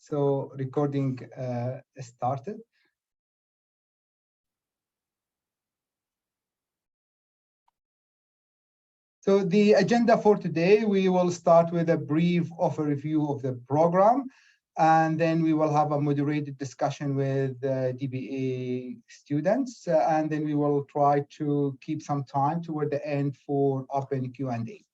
So recording started. So the agenda for today, we will start with a brief overview of the program, and then we will have a moderated discussion with DBA students, and then we will try to keep some time toward the end for open Q&A.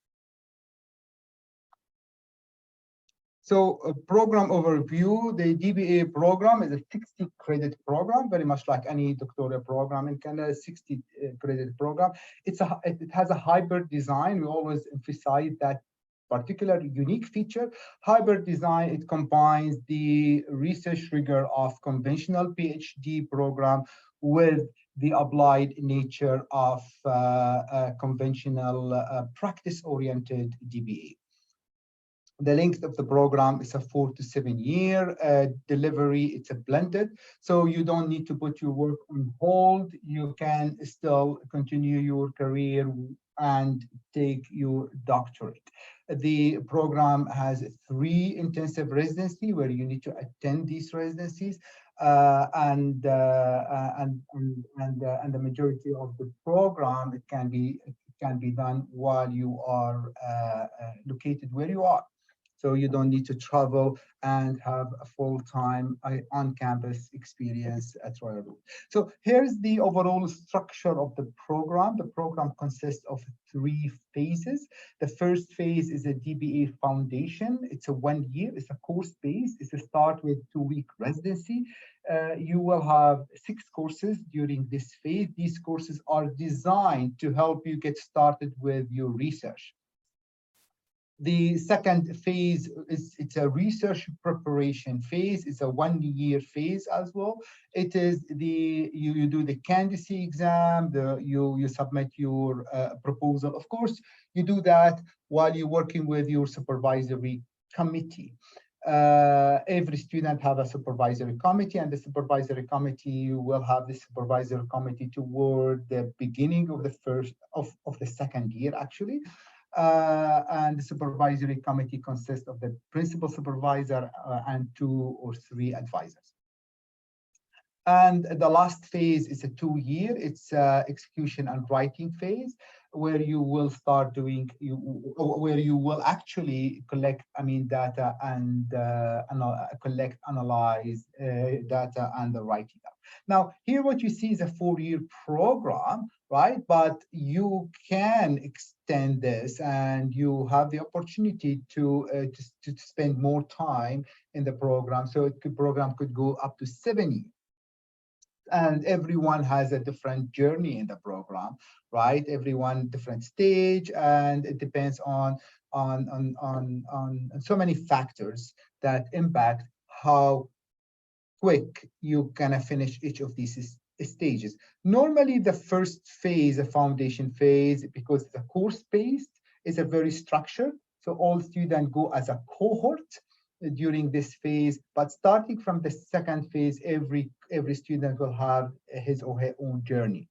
So a program overview, the DBA program is a 60 credit program, very much like any doctoral program in Canada, 60 credit program. It has a hybrid design. We always emphasize that particular unique feature. Hybrid design, it combines the research rigor of conventional PhD program with the applied nature of conventional practice-oriented DBA. The length of the program is a 4 to 7 year delivery. It's a blended, so you don't need to put your work on hold. You can still continue your career and take your doctorate. The program has 3 intensive residency where you need to attend these residencies, and the majority of the program it can be done while you are located where you are. So you don't need to travel and have a full-time on-campus experience at RRU. So here's the overall structure of the program. The program consists of 3 phases. The first phase is a DBA foundation. It's a 1 year. It's a course base. It's a start with 2-week residency. You will have 6 courses during this phase. These courses are designed to help you get started with your research. The second phase it's a research preparation phase. It's a 1 year phase as well. It is you do the candidacy exam, you submit your proposal. Of course, you do that while you're working with your supervisory committee. Every student have a supervisory committee, and the supervisory committee will have the supervisory committee toward the beginning of the second year actually. And the supervisory committee consists of the principal supervisor and 2 or 3 advisors. And the last phase is a 2 year. It's execution and writing phase, where you will start doing, where you will actually collect, data and analyze data and write it up. Now, here what you see is a 4-year program, right? But you can extend this, and you have the opportunity to spend more time in the program. So program could go up to 7 years. And everyone has a different journey in the program, right? Everyone different stage, and it depends on so many factors that impact how quick you can finish each of these stages. Normally, the first phase, the foundation phase, because the course based, is a very structured. So all students go as a cohort during this phase, but starting from the second phase, every student will have his or her own journey.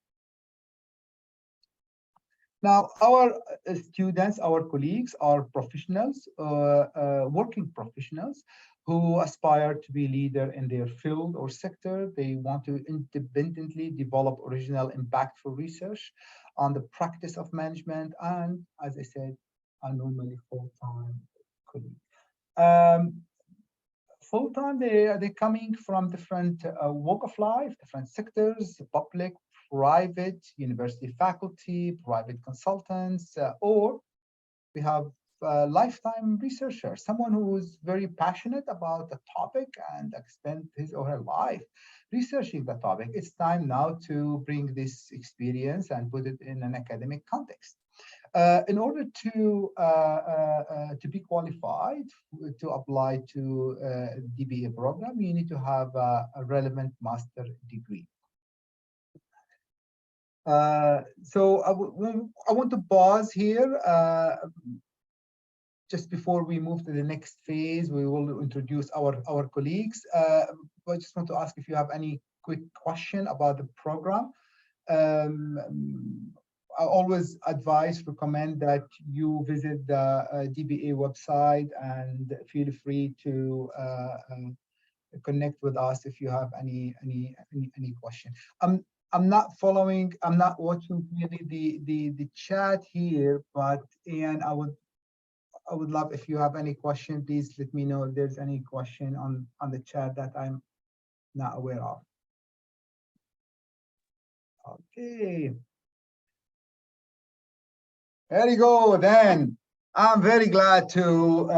Now, our students, our colleagues are professionals, working professionals who aspire to be leader in their field or sector. They want to independently develop original impactful research on the practice of management, and as I said, are normally full-time colleagues. Full-time, they're coming from different walk of life, different sectors, public, private, university faculty, private consultants, or we have a lifetime researcher, someone who is very passionate about the topic and spent his or her life researching the topic. It's time now to bring this experience and put it in an academic context. In order to be qualified to apply to DBA program, you need to have a relevant master degree. So I want to pause here. Just before we move to the next phase, we will introduce our colleagues. I just want to ask if you have any quick question about the program. I always recommend that you visit the DBA website and feel free to connect with us if you have any question. I'm not following. I'm not watching really the chat here, but Ian, I would love if you have any question, please let me know if there's any question on the chat that I'm not aware of. Okay. There you go, then. I'm very glad to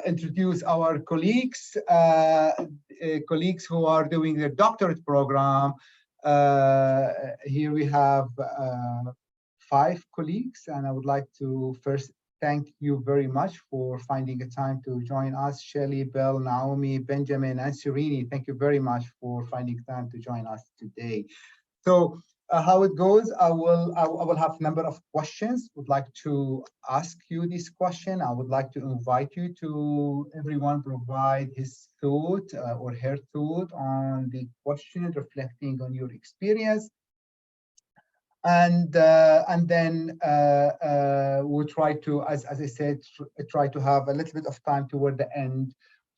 introduce our colleagues, colleagues who are doing their doctorate program. Here we have 5 colleagues, and I would like to first thank you very much for finding a time to join us. Shelly, Bill, Naomi, Benjamin, and Srini, thank you very much for finding time to join us today. So how it goes, I will have a number of questions. Would like to ask you this question. I would like to invite you to everyone provide his thought or her thought on the question, reflecting on your experience. And then we'll try to, as I said, try to have a little bit of time toward the end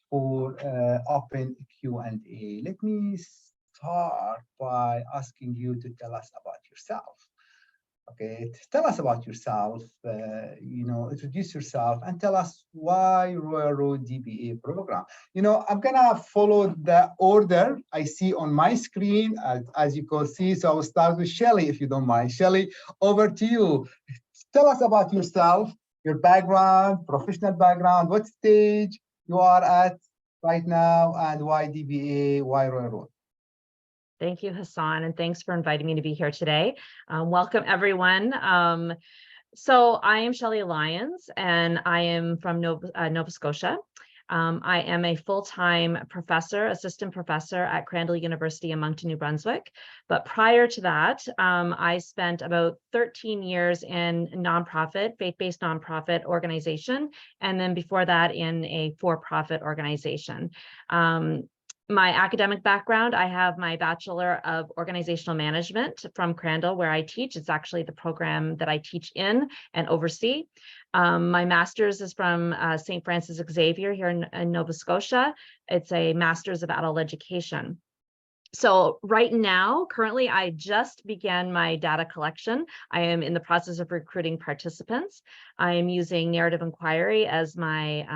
for open Q&A. Let me start by asking you to tell us about yourself. Okay, tell us about yourself, introduce yourself and tell us why RRU-DBA program. I'm gonna follow the order I see on my screen, as you can see. So I will start with Shelly, if you don't mind. Shelly, over to you. Tell us about yourself, your background, professional background, what stage you are at right now, and why DBA, why RRU? Thank you, Hassan, and thanks for inviting me to be here today. Welcome, everyone. So I am Shelly Lyons, and I am from Nova Scotia. I am a full-time professor, assistant professor at Crandall University in Moncton, New Brunswick. But prior to that, I spent about 13 years in nonprofit, faith-based nonprofit organization, and then before that in a for-profit organization. My academic background, I have my Bachelor of Organizational Management from Crandall, where I teach. It's actually the program that I teach in and oversee. My master's is from St. Francis Xavier here in Nova Scotia. It's a Master's of Adult Education. So right now, currently, I just began my data collection. I am in the process of recruiting participants. I am using narrative inquiry as my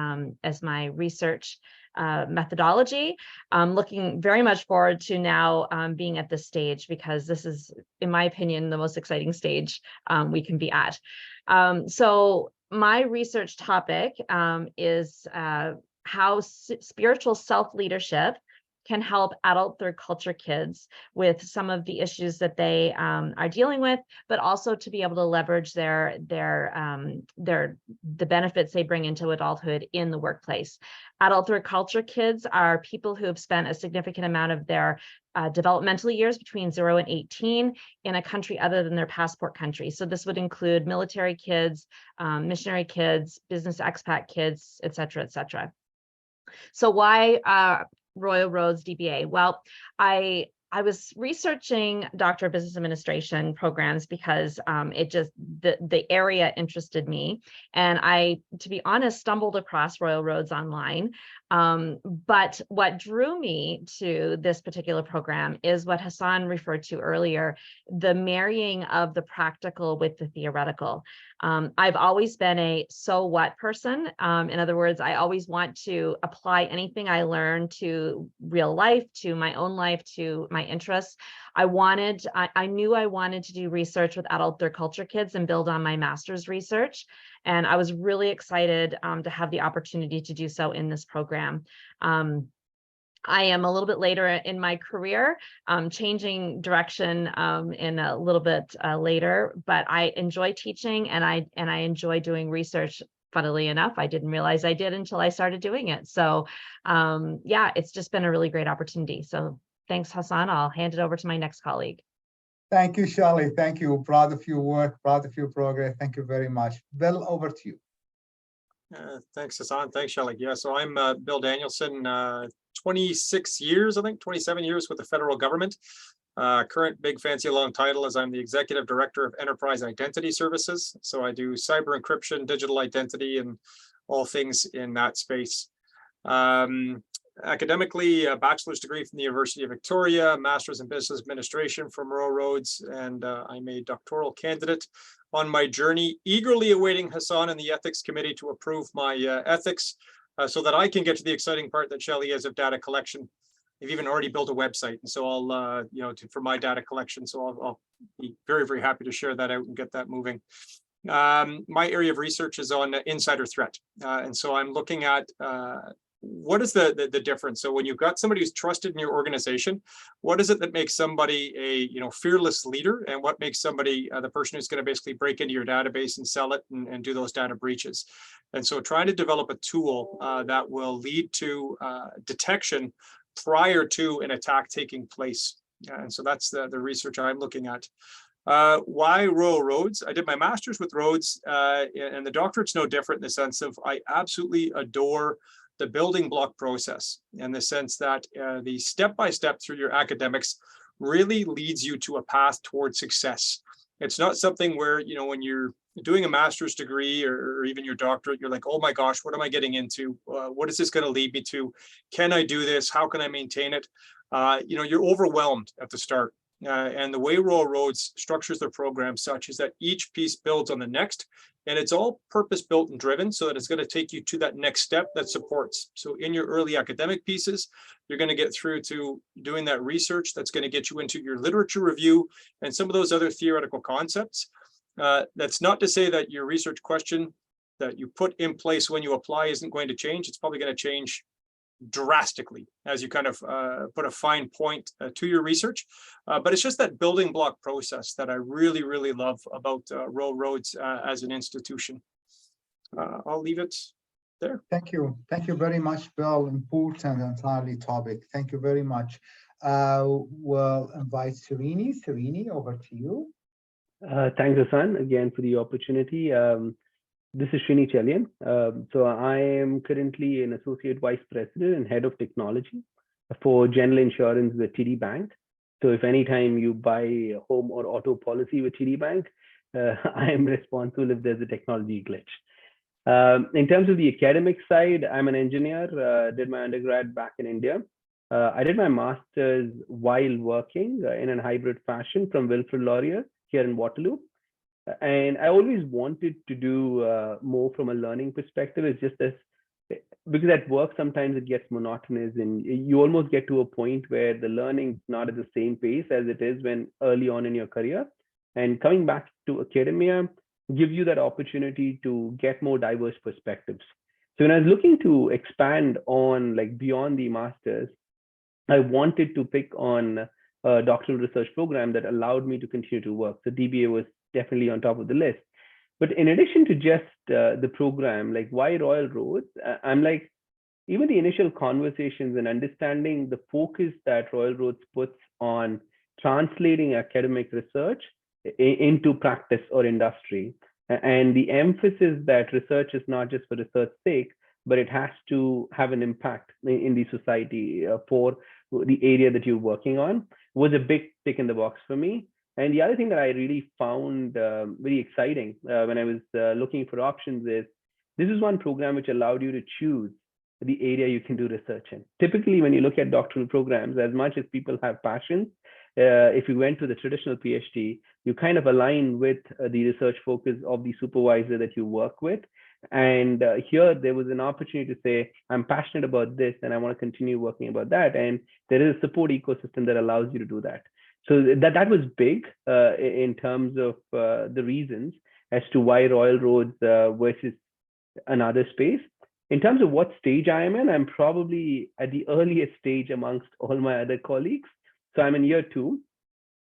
research methodology. I'm looking very much forward to now being at this stage, because this is, in my opinion, the most exciting stage we can be at. So my research topic is how spiritual self-leadership can help adult third culture kids with some of the issues that they are dealing with, but also to be able to leverage the benefits they bring into adulthood in the workplace. Adult third culture kids are people who have spent a significant amount of their developmental years between 0 and 18 in a country other than their passport country. So this would include military kids, missionary kids, business expat kids, et cetera, et cetera. So why Royal Roads DBA? Well, I was researching Doctor of Business Administration programs because the area interested me, and I, to be honest, stumbled across Royal Roads online. But what drew me to this particular program is what Hassan referred to earlier, the marrying of the practical with the theoretical. I've always been a so what person. In other words, I always want to apply anything I learn to real life, to my own life, to my interests. I knew I wanted to do research with adult third culture kids and build on my master's research. And I was really excited to have the opportunity to do so in this program. I am a little bit later in my career, changing direction in a little bit later, but I enjoy teaching and I enjoy doing research. Funnily enough, I didn't realize I did until I started doing it. So yeah, it's just been a really great opportunity. So thanks, Hassan. I'll hand it over to my next colleague. Thank you, Shelly. Thank you. Proud of your work, proud of your progress. Thank you very much. Bill, over to you. Thanks, Hassan. Thanks, Shelly. Yeah, so I'm Bill Danielsen, 26 years, I think, 27 years with the federal government. Current big fancy long title is I'm the Executive Director of Enterprise Identity Services. So I do cyber encryption, digital identity, and all things in that space. academically, a bachelor's degree from the University of Victoria, master's in business administration from Royal Roads, and I'm a doctoral candidate on my journey, eagerly awaiting Hassan and the ethics committee to approve my ethics so that I can get to the exciting part that Shelly is of data collection. They've even already built a website, and so I'll, for my data collection, so I'll be very, very happy to share that out and get that moving. My area of research is on insider threat, and so I'm looking at what is the difference. So when you've got somebody who's trusted in your organization, what is it that makes somebody a fearless leader, and what makes somebody the person who's going to basically break into your database and sell it and do those data breaches? And so trying to develop a tool that will lead to detection prior to an attack taking place. And so that's the research I'm looking at. Why Royal Roads? I did my master's with Roads, and the doctorate's no different in the sense of I absolutely adore the building block process, in the sense that the step-by-step through your academics really leads you to a path towards success. It's not something where, when you're doing a master's degree or even your doctorate, you're like, oh my gosh, what am I getting into? What is this going to lead me to? Can I do this? How can I maintain it? You're overwhelmed at the start. And the way Royal Roads structures their program such is that each piece builds on the next, and it's all purpose built and driven so that it's going to take you to that next step that supports. So in your early academic pieces, you're going to get through to doing that research that's going to get you into your literature review and some of those other theoretical concepts. That's not to say that your research question that you put in place when you apply isn't going to change. It's probably going to change drastically as you kind of put a fine point to your research. But it's just that building block process that I really, really love about Royal Roads as an institution. I'll leave it there. Thank you. Thank you very much, Bill. Important and timely topic. Thank you very much. We'll invite Srini. Srini, over to you. Thanks, Hassan, again for the opportunity. This is Srini Chelian. So I am currently an Associate Vice President and Head of Technology for General Insurance with TD Bank. So if anytime you buy a home or auto policy with TD Bank, I am responsible if there's a technology glitch. In terms of the academic side, I'm an engineer, did my undergrad back in India. I did my master's while working in a hybrid fashion from Wilfrid Laurier here in Waterloo. And I always wanted to do more from a learning perspective. It's just this, because at work, sometimes it gets monotonous and you almost get to a point where the learning is not at the same pace as it is when early on in your career. And coming back to academia gives you that opportunity to get more diverse perspectives. So when I was looking to expand on beyond the master's, I wanted to pick on a doctoral research program that allowed me to continue to work. So DBA was definitely on top of the list. But in addition to just the program, why Royal Roads, I'm even the initial conversations and understanding the focus that Royal Roads puts on translating academic research into practice or industry. And the emphasis that research is not just for research's sake, but it has to have an impact in the society for the area that you're working on was a big tick in the box for me. And the other thing that I really found very exciting when I was looking for options is this is one program which allowed you to choose the area you can do research in. Typically, when you look at doctoral programs, as much as people have passions, if you went to the traditional PhD, you kind of align with the research focus of the supervisor that you work with. And here there was an opportunity to say, I'm passionate about this and I want to continue working about that. And there is a support ecosystem that allows you to do that. So that was big in terms of the reasons as to why Royal Roads versus another space. In terms of what stage I am in, I'm probably at the earliest stage amongst all my other colleagues. So I'm in year 2,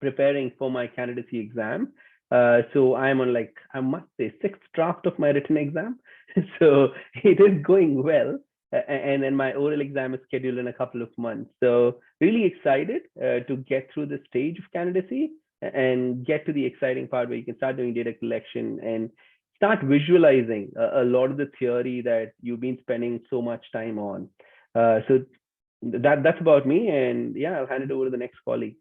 preparing for my candidacy exam. So I'm on I must say 6th draft of my written exam. So it is going well. And then my oral exam is scheduled in a couple of months. So really excited to get through the stage of candidacy and get to the exciting part where you can start doing data collection and start visualizing a lot of the theory that you've been spending so much time on. So that's about me. And yeah, I'll hand it over to the next colleague.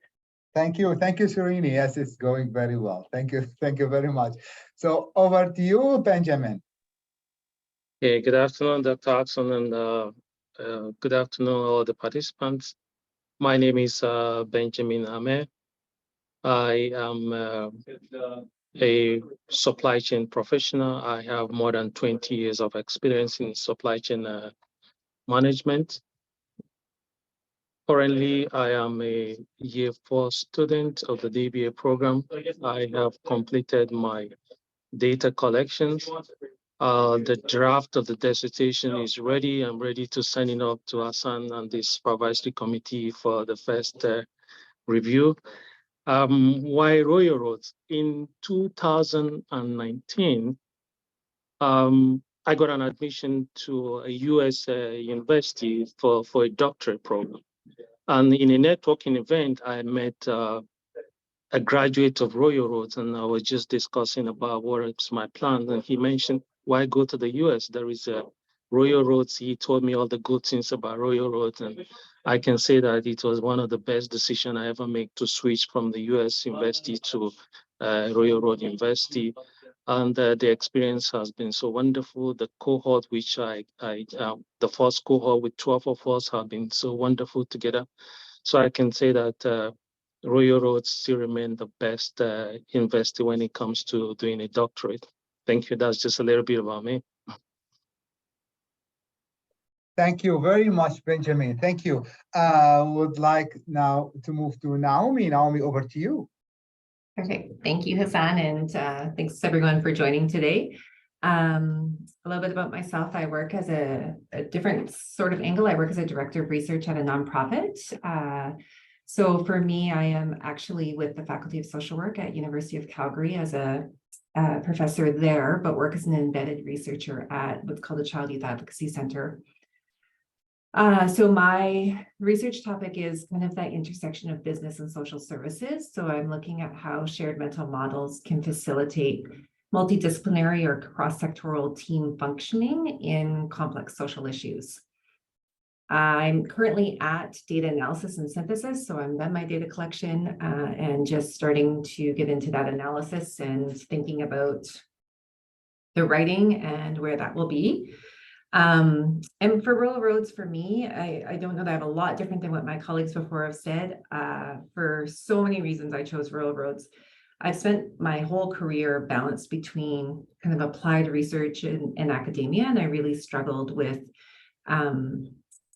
Thank you. Thank you, Srini. Yes, it's going very well. Thank you. Thank you very much. So over to you, Benjamin. Okay, good afternoon, Dr. Hodgson and Good afternoon, all the participants. My name is Benjamin Ameh. I am a supply chain professional. I have more than 20 years of experience in supply chain management. Currently, I am a year 4 student of the DBA program. I have completed my data collections. The draft of the dissertation is ready. I'm ready to send it up to Hassan and the supervisory committee for the first review. Why Royal Roads? In 2019, I got an admission to a US university for a doctorate program. And in a networking event, I met a graduate of Royal Roads, and I was just discussing about what's my plan. And he mentioned, why go to the US? There is a Royal Roads. He told me all the good things about Royal Roads. And I can say that it was one of the best decisions I ever made to switch from the US university to Royal Road University. And the experience has been so wonderful. The cohort, which the first cohort with 12 of us have been so wonderful together. So I can say that Royal Roads still remain the best university when it comes to doing a doctorate. Thank you. That's just a little bit about me. Thank you very much, Benjamin. Thank you. Would like now to move to Naomi. Naomi, over to you. Perfect. Thank you, Hassan, and thanks everyone for joining today. A little bit about myself. I work as a different sort of angle. I work as a director of research at a nonprofit. So for me, I am actually with the Faculty of Social Work at University of Calgary as a professor there, but work as an embedded researcher at what's called the Child Youth Advocacy Center. So my research topic is kind of that intersection of business and social services. So I'm looking at how shared mental models can facilitate multidisciplinary or cross-sectoral team functioning in complex social issues. I'm currently at data analysis and synthesis, so I'm done my data collection and just starting to get into that analysis and thinking about the writing and where that will be. And for Royal Roads, for me, I don't know that I have a lot different than what my colleagues before have said. For so many reasons, I chose Royal Roads. I've spent my whole career balanced between kind of applied research and academia, and I really struggled with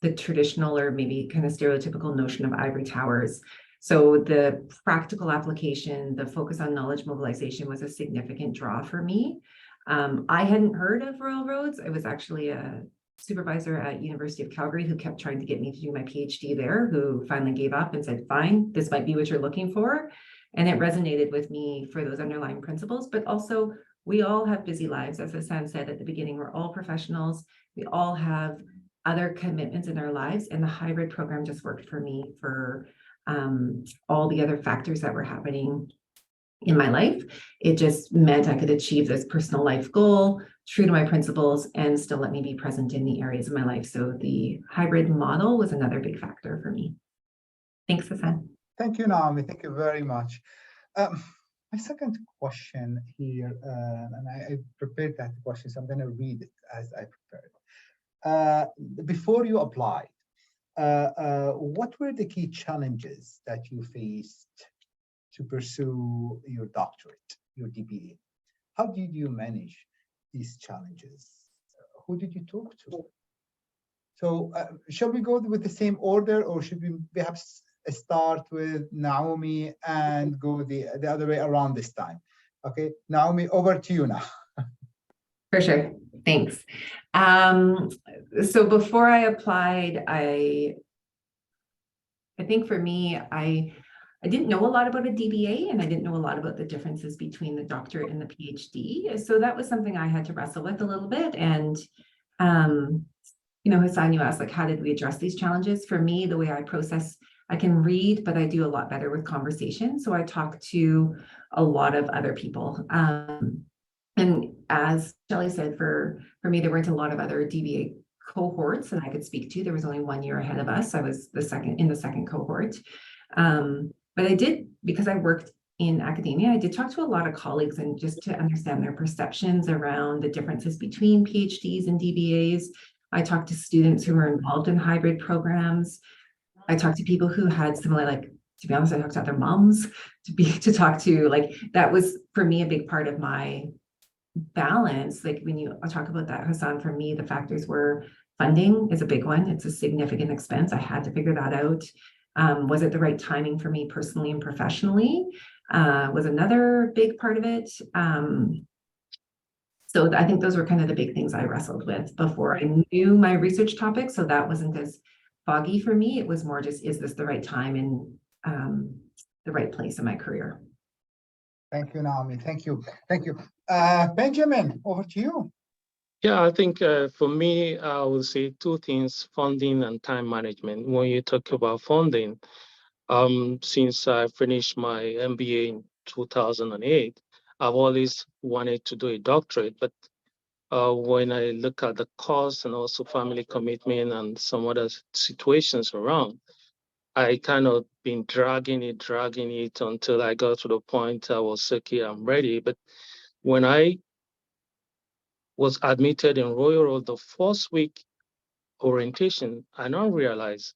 the traditional or maybe kind of stereotypical notion of ivory towers. So the practical application, the focus on knowledge mobilization was a significant draw for me. I hadn't heard of Royal Roads. I was actually a supervisor at University of Calgary who kept trying to get me to do my PhD there, who finally gave up and said, fine, this might be what you're looking for. And it resonated with me for those underlying principles, but also we all have busy lives. As Hassan said at the beginning, we're all professionals. We all have other commitments in our lives, and the hybrid program just worked for me for all the other factors that were happening in my life. It just meant I could achieve this personal life goal, true to my principles, and still let me be present in the areas of my life. So the hybrid model was another big factor for me. Thanks, Hassan. Thank you, Naomi. Thank you very much. My second question here, and I prepared that question, so I'm going to read it as I prepared. Before you applied, what were the key challenges that you faced to pursue your doctorate, your DBA? How did you manage these challenges? Who did you talk to? So shall we go with the same order, or should we perhaps start with Naomi and go the other way around this time? Okay, Naomi, over to you now. For sure, thanks. So before I applied, I think for me, I didn't know a lot about a DBA, and I didn't know a lot about the differences between the doctorate and the PhD. So that was something I had to wrestle with a little bit. And, you know, Hassan, you asked, like, how did we address these challenges? For me, the way I process, I can read, but I do a lot better with conversation. So I talk to a lot of other people. And as Shelly said, for me, there weren't a lot of other DBA cohorts that I could speak to. There was only 1 year ahead of us. I was in the second cohort. But I did, because I worked in academia, I did talk to a lot of colleagues, and just to understand their perceptions around the differences between PhDs and DBAs. I talked to students who were involved in hybrid programs. I talked to people who had similar, like, to be honest, I talked to other moms to talk to, like, that was for me a big part of my balance. Like when you talk about that, Hassan, for me, the factors were funding is a big one. It's a significant expense. I had to figure that out. Was it the right timing for me personally and professionally? Was another big part of it. So I think those were kind of the big things I wrestled with before I knew my research topic. So that wasn't as foggy for me. It was more just, is this the right time and the right place in my career? Thank you, Naomi. Thank you. Thank you. Benjamin, over to you. Yeah, I think for me, I would say two things: funding and time management. When you talk about funding, since I finished my MBA in 2008, I've always wanted to do a doctorate, but when I look at the cost and also family commitment and some other situations around, I kind of been dragging it until I got to the point I was okay, I'm ready. But when I was admitted in Royal Road, the first week orientation, I now realized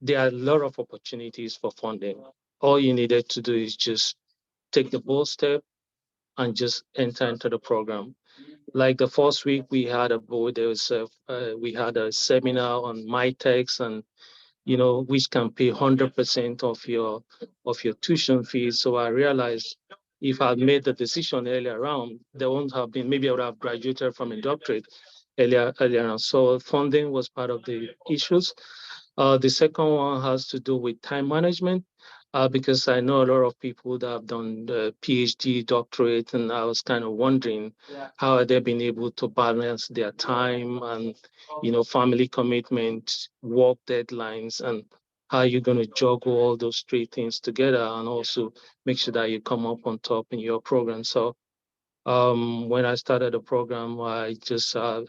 there are a lot of opportunities for funding. All you needed to do is just take the bold step and just enter into the program. Like the first week, we had we had a seminar on MyTex and which can pay 100% of your tuition fees. So I realized if I had made the decision earlier on, there won't have been, maybe I would have graduated from a doctorate earlier on. So funding was part of the issues. The second one has to do with time management, because I know a lot of people that have done the PhD, doctorate, and I was kind of wondering how have they been able to balance their time and family commitment, work deadlines, and how you're going to juggle all those three things together and also make sure that you come up on top in your program. So when I started the program, I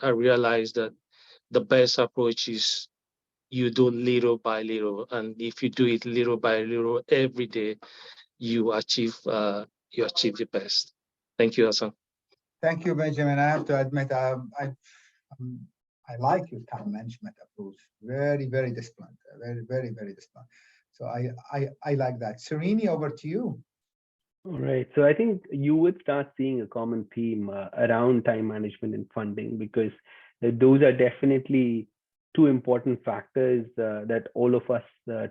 realized that the best approach is you do little by little, and if you do it little by little every day, you achieve the best. Thank you, Hassan. Thank you, Benjamin. I have to admit, I like your time management approach. Very, very disciplined. Very, very, very disciplined. So I like that. Srini, over to you. All right. So I think you would start seeing a common theme around time management and funding, because those are definitely two important factors that all of us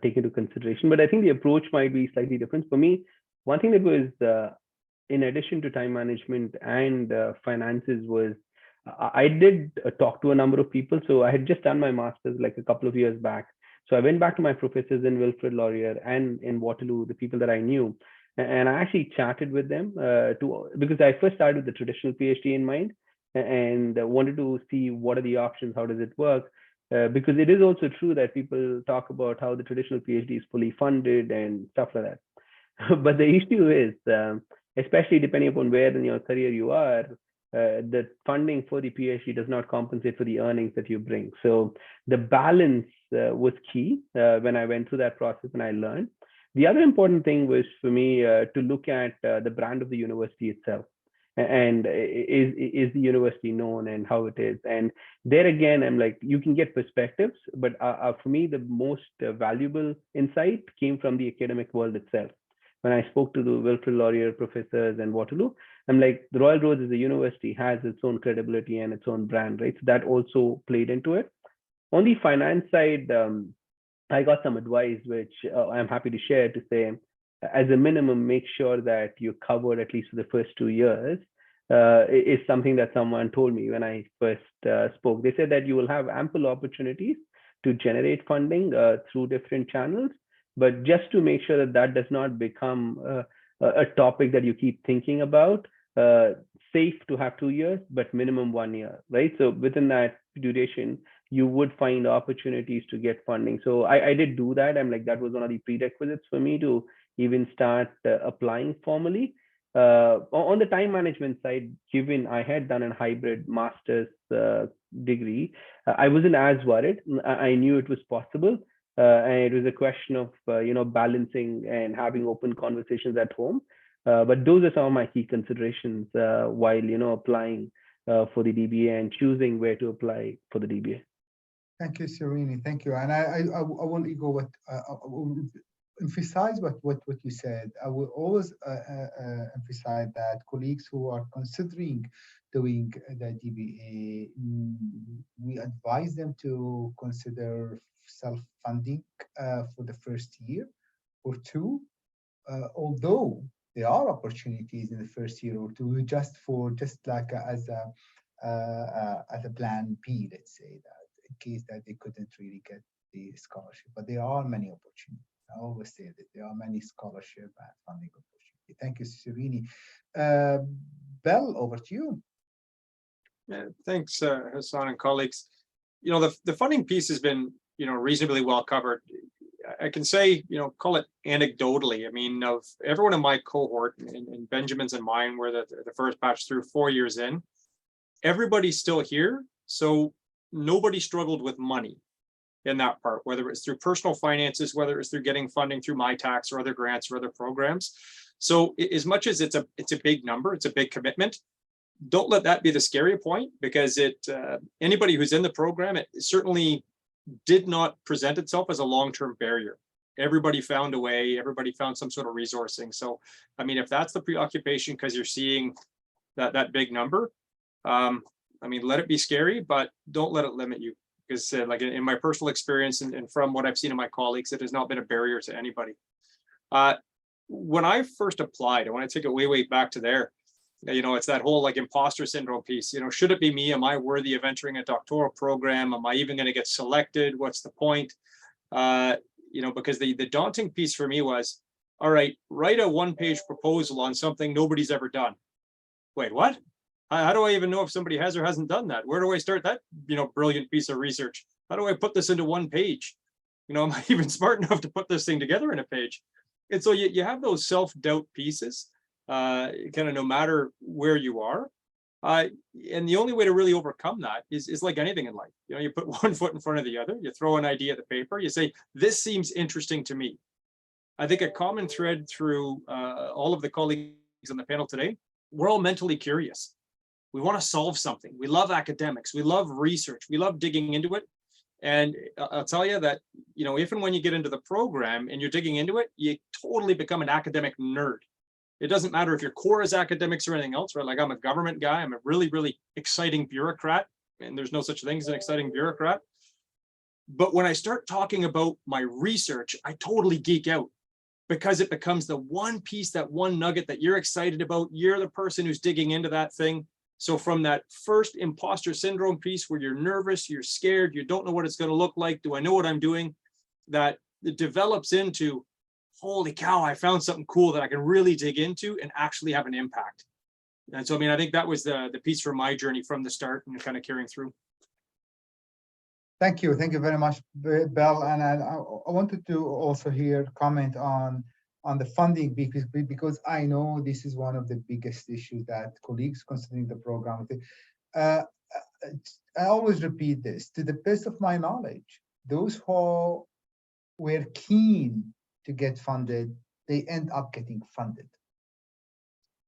take into consideration. But I think the approach might be slightly different. For me, one thing that was in addition to time management and finances was I did talk to a number of people. So I had just done my master's like a couple of years back. So I went back to my professors in Wilfrid Laurier and in Waterloo, the people that I knew, and I actually chatted with them because I first started with the traditional PhD in mind and wanted to see what are the options, how does it work? Because it is also true that people talk about how the traditional PhD is fully funded and stuff like that. But the issue is, especially depending upon where in your career you are, the funding for the PhD does not compensate for the earnings that you bring. So the balance was key when I went through that process and I learned. The other important thing was for me to look at the brand of the university itself. And is the university known and how it is? And there again, I'm like, you can get perspectives, but for me, the most valuable insight came from the academic world itself. When I spoke to the Wilfrid Laurier professors and Waterloo, I'm like, the Royal Roads as a university has its own credibility and its own brand, right? So that also played into it. On the finance side, I got some advice, which I'm happy to share, to say, as a minimum, make sure that you're covered at least for the first 2 years. Is something that someone told me when I first spoke. They said that you will have ample opportunities to generate funding through different channels, but just to make sure that that does not become a topic that you keep thinking about, safe to have 2 years, but minimum 1 year, right? So within that duration, you would find opportunities to get funding. So I did do that. I'm like, that was one of the prerequisites for me to even start applying formally. On the time management side, given I had done a hybrid master's degree, I wasn't as worried. I knew it was possible. And it was a question of, balancing and having open conversations at home. But those are some of my key considerations while, applying for the DBA and choosing where to apply for the DBA. Thank you, Srini. Thank you. And I want to go what I will emphasize what you said. I will always emphasize that colleagues who are considering doing the DBA, we advise them to consider self-funding for the first year or two, although there are opportunities in the first year or two, just like as a plan B, let's say, that in case that they couldn't really get the scholarship. But there are many opportunities. I always say that there are many scholarship and funding opportunities. Thank you, Srini. Bell, over to you. Yeah, thanks, Hassan and colleagues. You know, the funding piece has been, you know, reasonably well covered. I can say, you know, call it anecdotally. I mean, of everyone in my cohort, and Benjamin's and mine were the first batch through 4 years in, everybody's still here. So nobody struggled with money in that part, whether it's through personal finances, whether it's through getting funding through MyTax or other grants or other programs. So as much as it's a big number, it's a big commitment, don't let that be the scary point, because anybody who's in the program, it certainly did not present itself as a long-term barrier. Everybody found a way, everybody found some sort of resourcing. So, I mean, if that's the preoccupation because you're seeing that big number, I mean, let it be scary, but don't let it limit you. Because like in my personal experience and from what I've seen in my colleagues, it has not been a barrier to anybody. When I first applied, I want to take it way back to there. You know, it's that whole like imposter syndrome piece. You know, should it be me? Am I worthy of entering a doctoral program? Am I even going to get selected? What's the point? You know, because the daunting piece for me was, all right, write a one-page proposal on something nobody's ever done. Wait, what? How do I even know if somebody has or hasn't done that? Where do I start that, you know, brilliant piece of research? How do I put this into one page? You know, am I even smart enough to put this thing together in a page? And so you have those self-doubt pieces, kind of no matter where you are. And the only way to really overcome that is like anything in life. You know, you put one foot in front of the other, you throw an idea at the paper, you say, this seems interesting to me. I think a common thread through all of the colleagues on the panel today, we're all mentally curious. We want to solve something. We love academics. We love research. We love digging into it. And I'll tell you that, you know, if and when you get into the program and you're digging into it, you totally become an academic nerd. It doesn't matter if your core is academics or anything else, right? Like I'm a government guy. I'm a really exciting bureaucrat, and there's no such thing as an exciting bureaucrat. But when I start talking about my research, I totally geek out, because it becomes the one piece, that one nugget that you're excited about. You're the person who's digging into that thing. So from that first imposter syndrome piece where you're nervous, you're scared, you don't know what it's going to look like. Do I know what I'm doing? That it develops into, holy cow, I found something cool that I can really dig into and actually have an impact. And so, I mean, I think that was the piece for my journey from the start and kind of carrying through. Thank you very much, Bell. And I wanted to also here comment on the funding, because I know this is one of the biggest issues that colleagues considering the program. I always repeat this, to the best of my knowledge, those who were keen to get funded, they end up getting funded.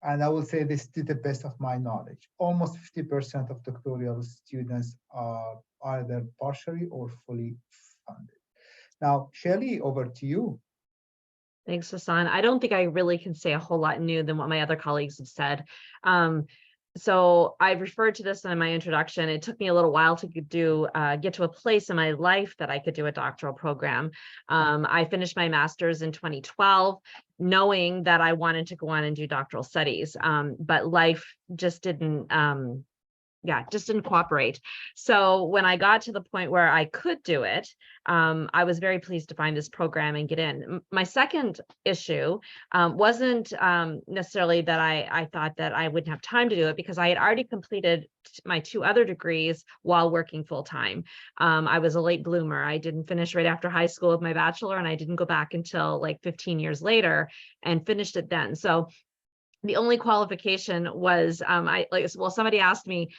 And I will say this to the best of my knowledge, almost 50% of doctoral students are either partially or fully funded. Now, Shelly, over to you. Thanks, Hassan. I don't think I really can say a whole lot new than what my other colleagues have said. So I referred to this in my introduction. It took me a little while to get to a place in my life that I could do a doctoral program. I finished my master's in 2012, knowing that I wanted to go on and do doctoral studies, but life just didn't cooperate. So when I got to the point where I could do it, I was very pleased to find this program and get in. My second issue wasn't necessarily that I thought that I wouldn't have time to do it, because I had already completed my 2 other degrees while working full time. I was a late bloomer. I didn't finish right after high school with my bachelor, and I didn't go back until like 15 years later and finished it then. So the only qualification was, somebody asked me,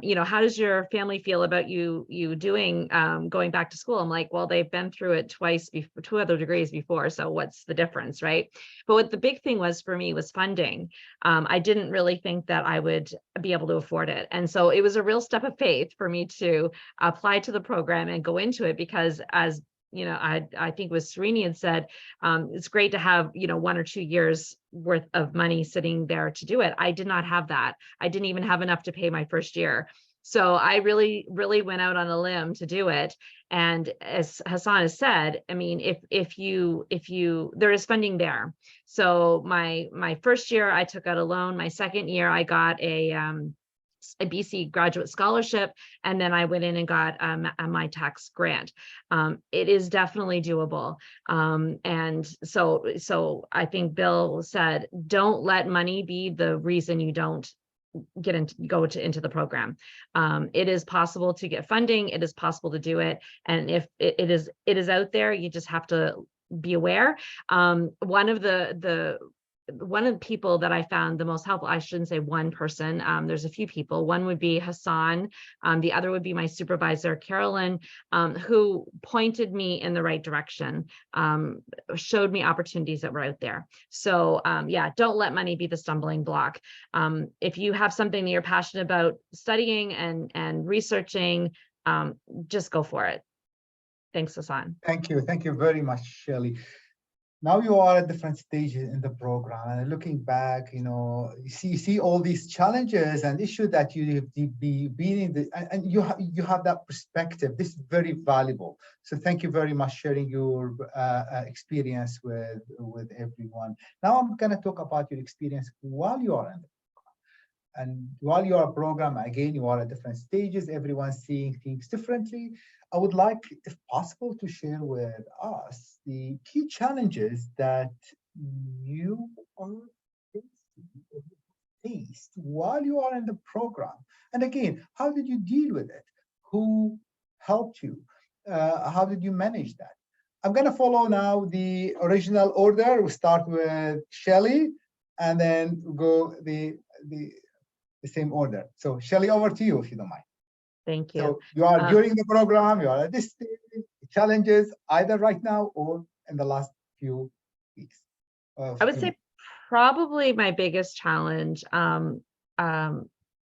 you know, how does your family feel about you doing going back to school? I'm like, well, they've been through it twice before, 2 other degrees before, so what's the difference, right? But what the big thing was for me was funding. I didn't really think that I would be able to afford it, and so it was a real step of faith for me to apply to the program and go into it, because as you know, I think was Srini had said, it's great to have, you know, 1 or 2 years worth of money sitting there to do it. I did not have that. I didn't even have enough to pay my first year. So I really went out on a limb to do it. And as Hassan has said, I mean, if you there is funding there. So my first year I took out a loan. My second year I got a BC graduate scholarship, and then I went in and got a my tax grant. It is definitely doable. And so I think Bill said, don't let money be the reason you don't into the program. It is possible to get funding. It is possible to do it. And if it is out there, you just have to be aware. One of the people that I found the most helpful, I shouldn't say one person, there's a few people. One would be Hassan. The other would be my supervisor, Chelian, who pointed me in the right direction, showed me opportunities that were out there. So yeah, don't let money be the stumbling block. If you have something that you're passionate about studying and researching, just go for it. Thanks, Hassan. Thank you very much, Shelly. Now you are at different stages in the program, and looking back, you know, you see all these challenges and issues that you have been in, and you have that perspective. This is very valuable. So thank you very much sharing your experience with everyone. Now I'm going to talk about your experience while you are in the program. And while you are a program, again, you are at different stages. Everyone's seeing things differently. I would like, if possible, to share with us the key challenges that you are faced while you are in the program. And again, how did you deal with it? Who helped you? How did you manage that? I'm going to follow now the original order. We'll start with Shelly and then go the same order. So Shelly, over to you, if you don't mind. Thank you. So you are during the program, you are at this stage, challenges either right now or in the last few weeks. I would say probably my biggest challenge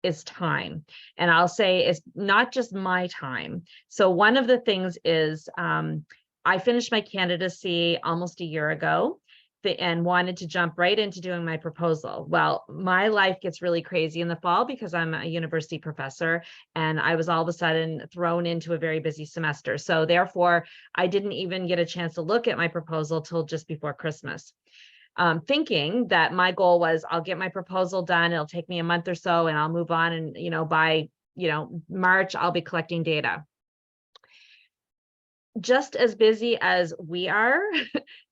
is time. And I'll say it's not just my time. So one of the things is I finished my candidacy almost a year ago and wanted to jump right into doing my proposal. Well, my life gets really crazy in the fall because I'm a university professor, and I was all of a sudden thrown into a very busy semester. So therefore, I didn't even get a chance to look at my proposal till just before Christmas. Thinking that my goal was I'll get my proposal done, it'll take me a month or so and I'll move on, and by March, I'll be collecting data. Just as busy as we are,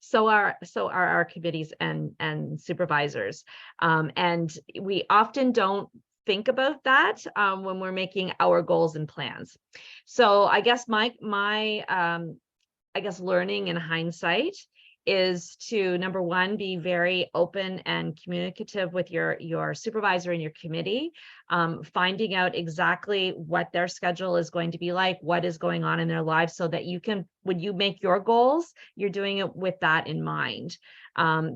so are our committees and supervisors. And we often don't think about that when we're making our goals and plans. So I guess my learning in hindsight is to, number one, be very open and communicative with your supervisor and your committee, finding out exactly what their schedule is going to be like, what is going on in their lives, so that you can, when you make your goals, you're doing it with that in mind.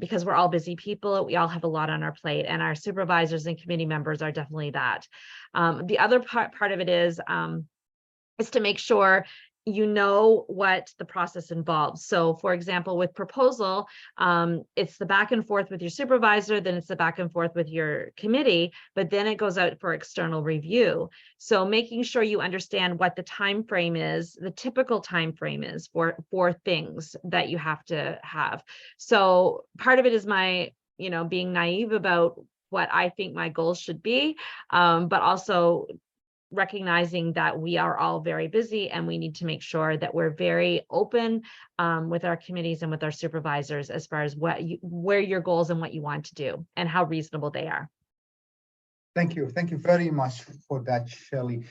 Because we're all busy people, we all have a lot on our plate, and our supervisors and committee members are definitely that. The other part of it is to make sure you know what the process involves. So for example, with proposal, it's the back and forth with your supervisor, then it's the back and forth with your committee, but then it goes out for external review. So making sure you understand what the time frame is, the typical time frame is for things that you have to have. So part of it is my, being naive about what I think my goals should be, but also recognizing that we are all very busy and we need to make sure that we're very open with our committees and with our supervisors as far as where your goals and what you want to do and how reasonable they are. Thank you very much for that, Shelly.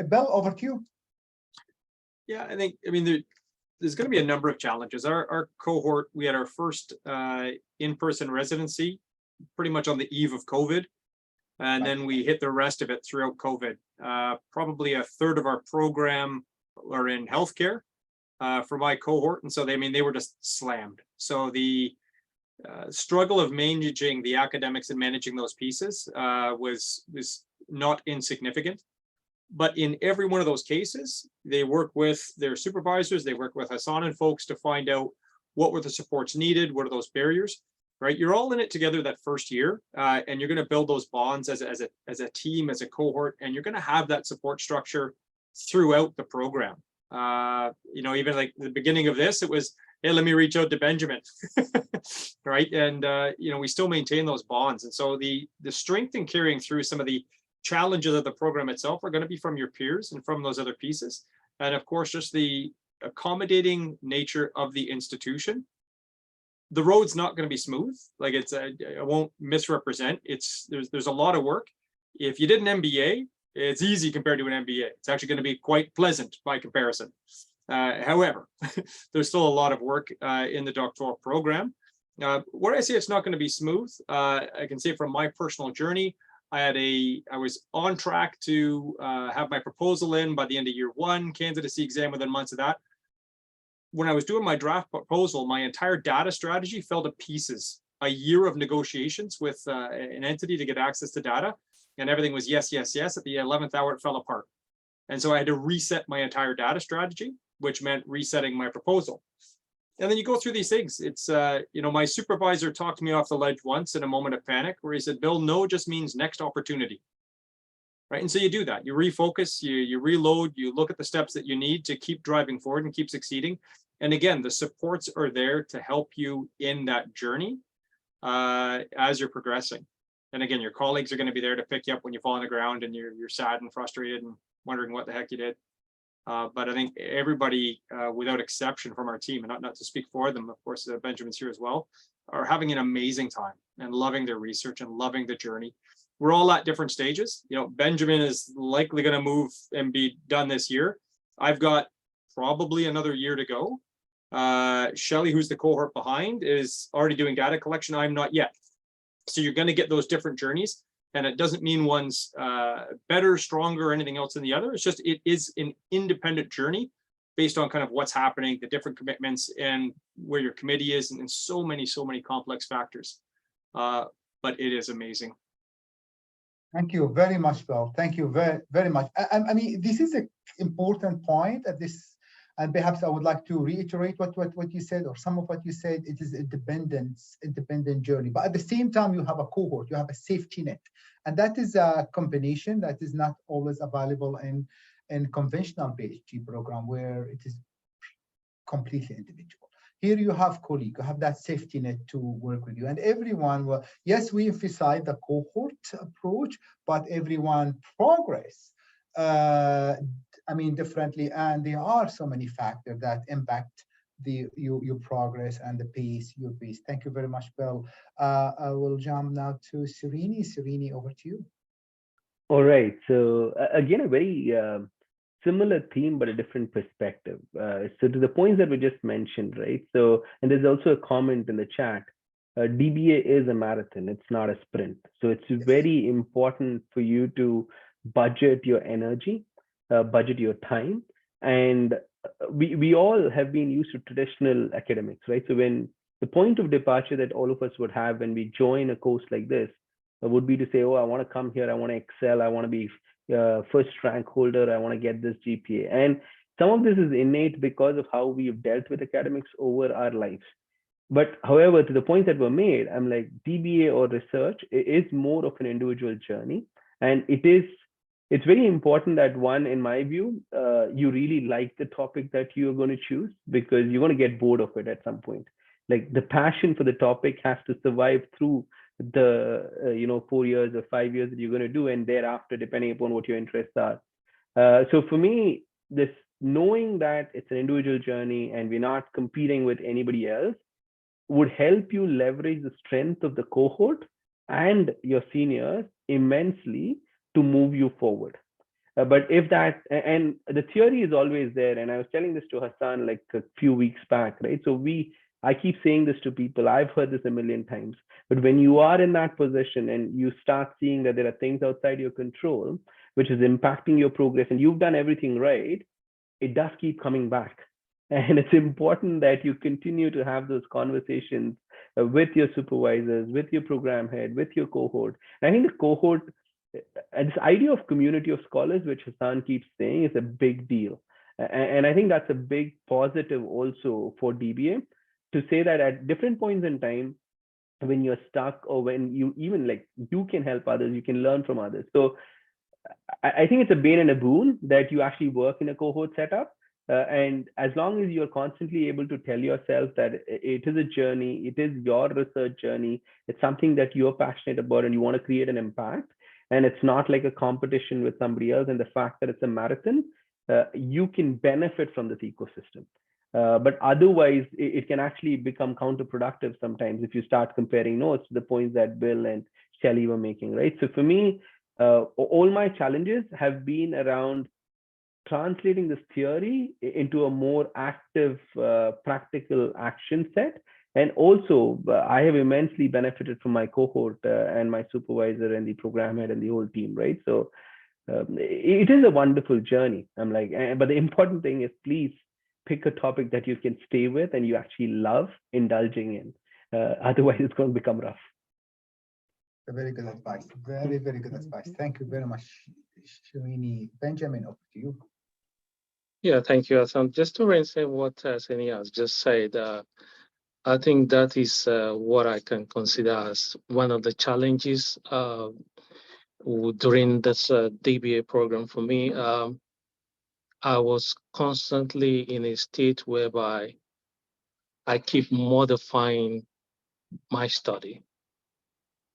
Bill, over to you. Yeah, there's going to be a number of challenges. Our cohort, we had our first in-person residency pretty much on the eve of COVID. And then we hit the rest of it throughout COVID. Probably a third of our program are in healthcare for my cohort. And so they were just slammed. So the struggle of managing the academics and managing those pieces was not insignificant. But in every one of those cases, they work with their supervisors, they work with Hassan and folks to find out what were the supports needed, what are those barriers, right? You're all in it together that first year, and you're going to build those bonds as a team, as a cohort, and you're going to have that support structure throughout the program. Even like the beginning of this, it was, hey, let me reach out to Benjamin, right? And we still maintain those bonds. And so the strength in carrying through some of the challenges of the program itself are going to be from your peers and from those other pieces. And of course, just the accommodating nature of the institution. The road's not going to be smooth. Like I won't misrepresent. There's a lot of work. If you did an MBA, it's easy compared to an MBA. It's actually going to be quite pleasant by comparison. However, there's still a lot of work in the doctoral program. Where I say it's not going to be smooth, I can say from my personal journey, I was on track to have my proposal in by the end of year one, candidacy exam within months of that. When I was doing my draft proposal, my entire data strategy fell to pieces. A year of negotiations with an entity to get access to data, and everything was yes, yes, yes. At the 11th hour, it fell apart. And so I had to reset my entire data strategy, which meant resetting my proposal. And then you go through these things. It's, my supervisor talked me off the ledge once in a moment of panic where he said, Bill, no just means next opportunity. Right. And so you do that. You refocus, you reload, you look at the steps that you need to keep driving forward and keep succeeding. And again, the supports are there to help you in that journey as you're progressing. And again, your colleagues are going to be there to pick you up when you fall on the ground and you're sad and frustrated and wondering what the heck you did. But I think everybody, without exception from our team, and not to speak for them, of course, Benjamin's here as well, are having an amazing time and loving their research and loving the journey. We're all at different stages. Benjamin is likely going to move and be done this year. I've got probably another year to go. Shelly, who's the cohort behind, is already doing data collection. I'm not yet. So you're going to get those different journeys. And it doesn't mean one's better, stronger, or anything else than the other. It's just, it is an independent journey based on kind of what's happening, the different commitments, and where your committee is, and so many complex factors. But it is amazing. Thank you very much, Bill. Thank you very much. I mean, this is an important point at this, and perhaps I would like to reiterate what you said, or some of what you said. It is independent journey, but at the same time, you have a cohort, you have a safety net, and that is a combination that is not always available in conventional PhD program where it is completely individual. Here you have colleague, you have that safety net to work with you, and everyone will. Yes, we emphasize the cohort approach, but everyone progress. Differently, and there are so many factors that impact your progress and the pace, your pace. Thank you very much, Bill. I will jump now to Srini. Srini, over to you. All right. So again, a very similar theme, but a different perspective. So to the points that we just mentioned, right? So, and there's also a comment in the chat. DBA is a marathon. It's not a sprint. So it's very important for you to budget your energy, budget your time. And we all have been used to traditional academics, right? So when the point of departure that all of us would have when we join a course like this would be to say, oh, I want to come here, I want to excel, I want to be first rank holder, I want to get this GPA. And some of this is innate because of how we've dealt with academics over our lives. But however, to the points that were made, I'm like, DBA or research is more of an individual journey. And it's very important that, one, in my view, you really like the topic that you're going to choose, because you're going to get bored of it at some point. Like, the passion for the topic has to survive through the 4 years or 5 years that you're going to do, and thereafter, depending upon what your interests are. So for me, this knowing that it's an individual journey and we're not competing with anybody else would help you leverage the strength of the cohort and your seniors immensely to move you forward. But if that, and the theory is always there, and I was telling this to Hassan like a few weeks back, right? So we I keep saying this to people. I've heard this a million times. But when you are in that position and you start seeing that there are things outside your control, which is impacting your progress, and you've done everything right, it does keep coming back. And it's important that you continue to have those conversations with your supervisors, with your program head, with your cohort. And I think the cohort, and this idea of community of scholars, which Hassan keeps saying, is a big deal. And I think that's a big positive also for DBA, to say that at different points in time, when you're stuck, or when you even like, you can help others, you can learn from others. So I think it's a bane and a boon that you actually work in a cohort setup. And as long as you're constantly able to tell yourself that it is a journey, it is your research journey, it's something that you're passionate about and you want to create an impact, and it's not like a competition with somebody else, and the fact that it's a marathon, you can benefit from this ecosystem. But otherwise, it can actually become counterproductive sometimes if you start comparing notes to the points that Bill and Shelly were making, right? So for me, all my challenges have been around translating this theory into a more active, practical action set. And also, I have immensely benefited from my cohort and my supervisor and the program head and the whole team, right? So it is a wonderful journey. I'm like, but the important thing is, please pick a topic that you can stay with and you actually love indulging in. Otherwise, it's going to become rough. Very good advice. Very, very good advice. Thank you very much, Srini. Benjamin, over to you. Yeah, thank you, Hassan. Just to reinstate what Srini has just said, I think that is what I can consider as one of the challenges during this DBA program for me. I was constantly in a state whereby I keep modifying my study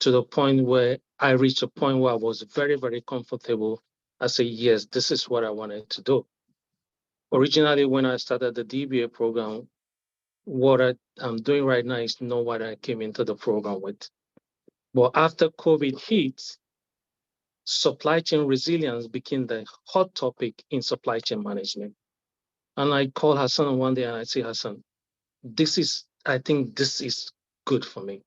to the point where I reached a point where I was very, very comfortable. I say, yes, this is what I wanted to do. Originally, when I started the DBA program, what I'm doing right now is not what I came into the program with. But after COVID hit, supply chain resilience became the hot topic in supply chain management. And I called Hassan one day and I say, Hassan, I think this is good for me.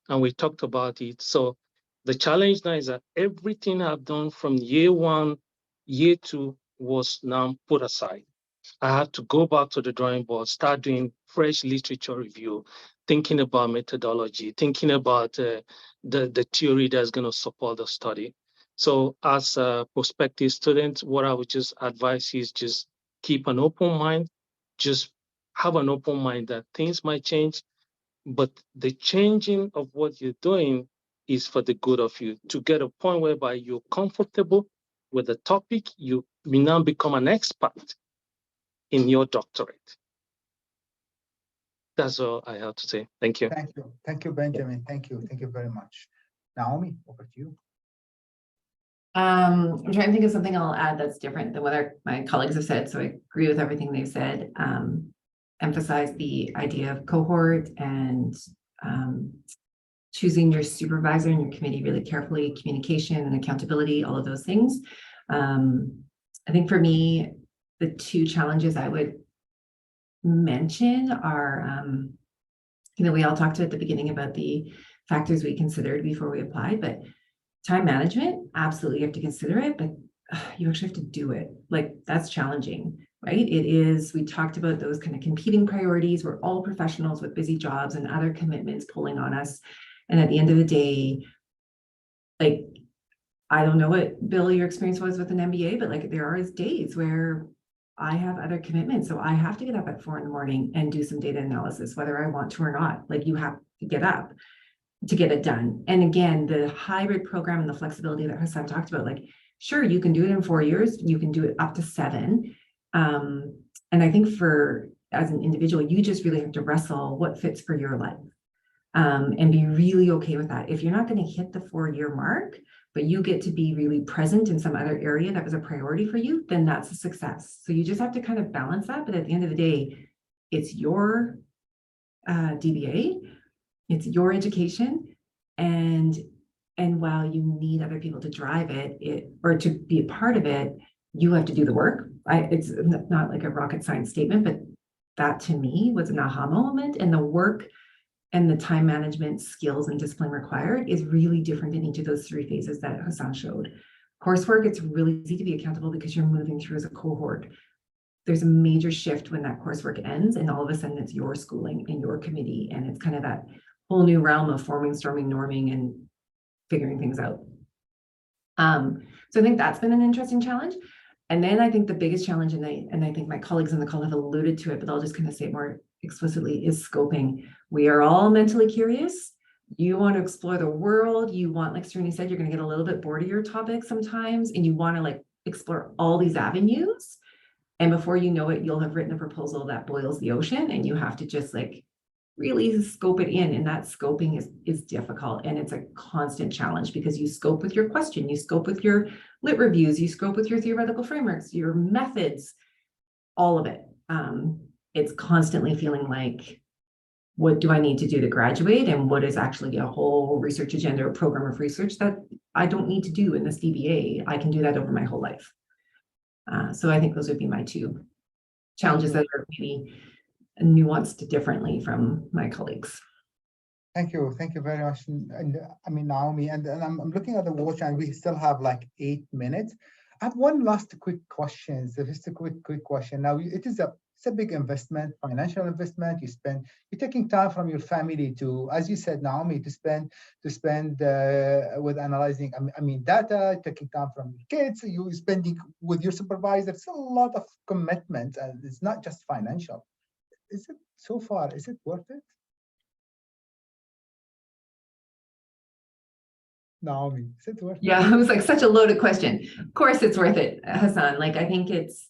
And we talked about it. So the challenge now is that everything I've done from year one, year two was now put aside. I had to go back to the drawing board, start doing fresh literature review, thinking about methodology, thinking about the theory that's going to support the study. So as a prospective student, what I would just advise is just keep an open mind, just have an open mind that things might change, but the changing of what you're doing is for the good of you, to get a point whereby you're comfortable with the topic, you now become an expert in your doctorate. That's all I have to say. Thank you. Thank you. Thank you, Benjamin. Thank you. Thank you very much. Naomi, over to you. I'm trying to think of something I'll add that's different than what my colleagues have said. So I agree with everything they've said. Emphasize the idea of cohort and choosing your supervisor and your committee really carefully, communication and accountability, all of those things. I think for me, the two challenges I would mention are, we all talked at the beginning about the factors we considered before we applied, but time management, absolutely you have to consider it, but you actually have to do it. Like, that's challenging, right? It is, we talked about those kind of competing priorities. We're all professionals with busy jobs and other commitments pulling on us. And at the end of the day, like, I don't know what, Bill, your experience was with an MBA, but like, there are days where I have other commitments. So I have to get up at 4 a.m. and do some data analysis, whether I want to or not. Like, you have to get up to get it done. And again, the hybrid program and the flexibility that Hassan talked about, like, sure, you can do it in 4 years, you can do it up to 7. And I think as an individual, you just really have to wrestle what fits for your life, and be really okay with that. If you're not going to hit the 4-year mark, but you get to be really present in some other area that was a priority for you, then that's a success. So you just have to kind of balance that. But at the end of the day, it's your DBA, it's your education. And while you need other people to drive it or to be a part of it, you have to do the work. It's not like a rocket science statement, but that to me was an aha moment, and the work and the time management skills and discipline required is really different in each of those 3 phases that Hassan showed. Coursework, it's really easy to be accountable because you're moving through as a cohort. There's a major shift when that coursework ends, and all of a sudden it's your schooling and your committee, and it's kind of that whole new realm of forming, storming, norming, and figuring things out. So I think that's been an interesting challenge. And then I think the biggest challenge, and I think my colleagues on the call have alluded to it, but I'll just kind of say it more explicitly, is scoping. We are all mentally curious. You want to explore the world. You want, like Srini said, you're going to get a little bit bored of your topic sometimes, and you want to like explore all these avenues. And before you know it, you'll have written a proposal that boils the ocean, and you have to just like really scope it in. And that scoping is difficult, and it's a constant challenge because you scope with your question, you scope with your lit reviews, you scope with your theoretical frameworks, your methods, all of it. It's constantly feeling like, what do I need to do to graduate? And what is actually a whole research agenda or program of research that I don't need to do in this DBA? I can do that over my whole life. So I think those would be my 2 challenges that are maybe nuanced differently from my colleagues. Thank you very much. And I mean, Naomi, and I'm looking at the watch, and we still have like 8 minutes. I have one last quick question. So just a quick question. Now, it's a big investment, financial investment. You're taking time from your family to, as you said, Naomi, to spend with analyzing, I mean, data, taking time from your kids, you're spending with your supervisor. It's a lot of commitment, and it's not just financial. Is it worth it? Naomi, is it worth it? Yeah, it was like such a loaded question. Of course it's worth it, Hassan. Like, I think it's,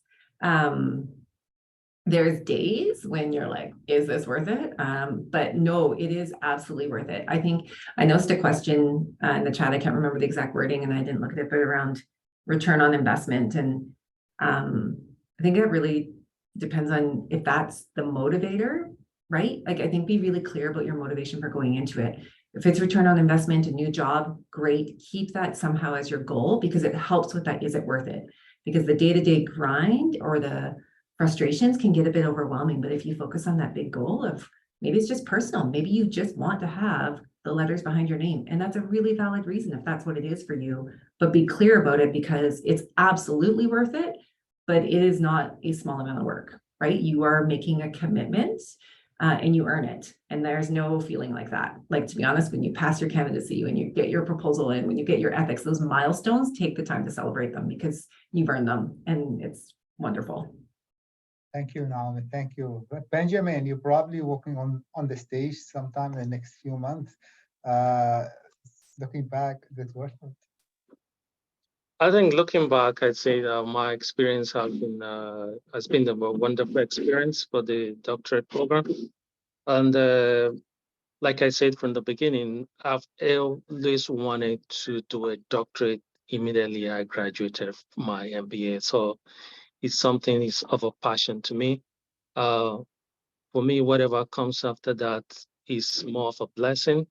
there's days when you're like, is this worth it? But no, it is absolutely worth it. I noticed a question in the chat. I can't remember the exact wording, and I didn't look at it, but around return on investment. And I think it really depends on if that's the motivator, right? Like, I think be really clear about your motivation for going into it. If it's return on investment, a new job, great. Keep that somehow as your goal, because it helps with that. Is it worth it? Because the day-to-day grind or the frustrations can get a bit overwhelming. But if you focus on that big goal of, maybe it's just personal, maybe you just want to have the letters behind your name, and that's a really valid reason if that's what it is for you. But be clear about it, because it's absolutely worth it, but it is not a small amount of work, right? You are making a commitment. And you earn it. And there's no feeling like that. Like, to be honest, when you pass your candidacy, when you get your proposal in, when you get your ethics, those milestones, take the time to celebrate them, because you've earned them, and it's wonderful. Thank you, Naomi. Thank you. But Benjamin, you're probably working on the stage sometime in the next few months. Looking back, that's worth it. I think looking back, I'd say that my experience has been a wonderful experience for the doctorate program. And like I said from the beginning, I've always wanted to do a doctorate immediately I graduated my MBA. So it's something is of a passion to me. For me, whatever comes after that is more of a blessing.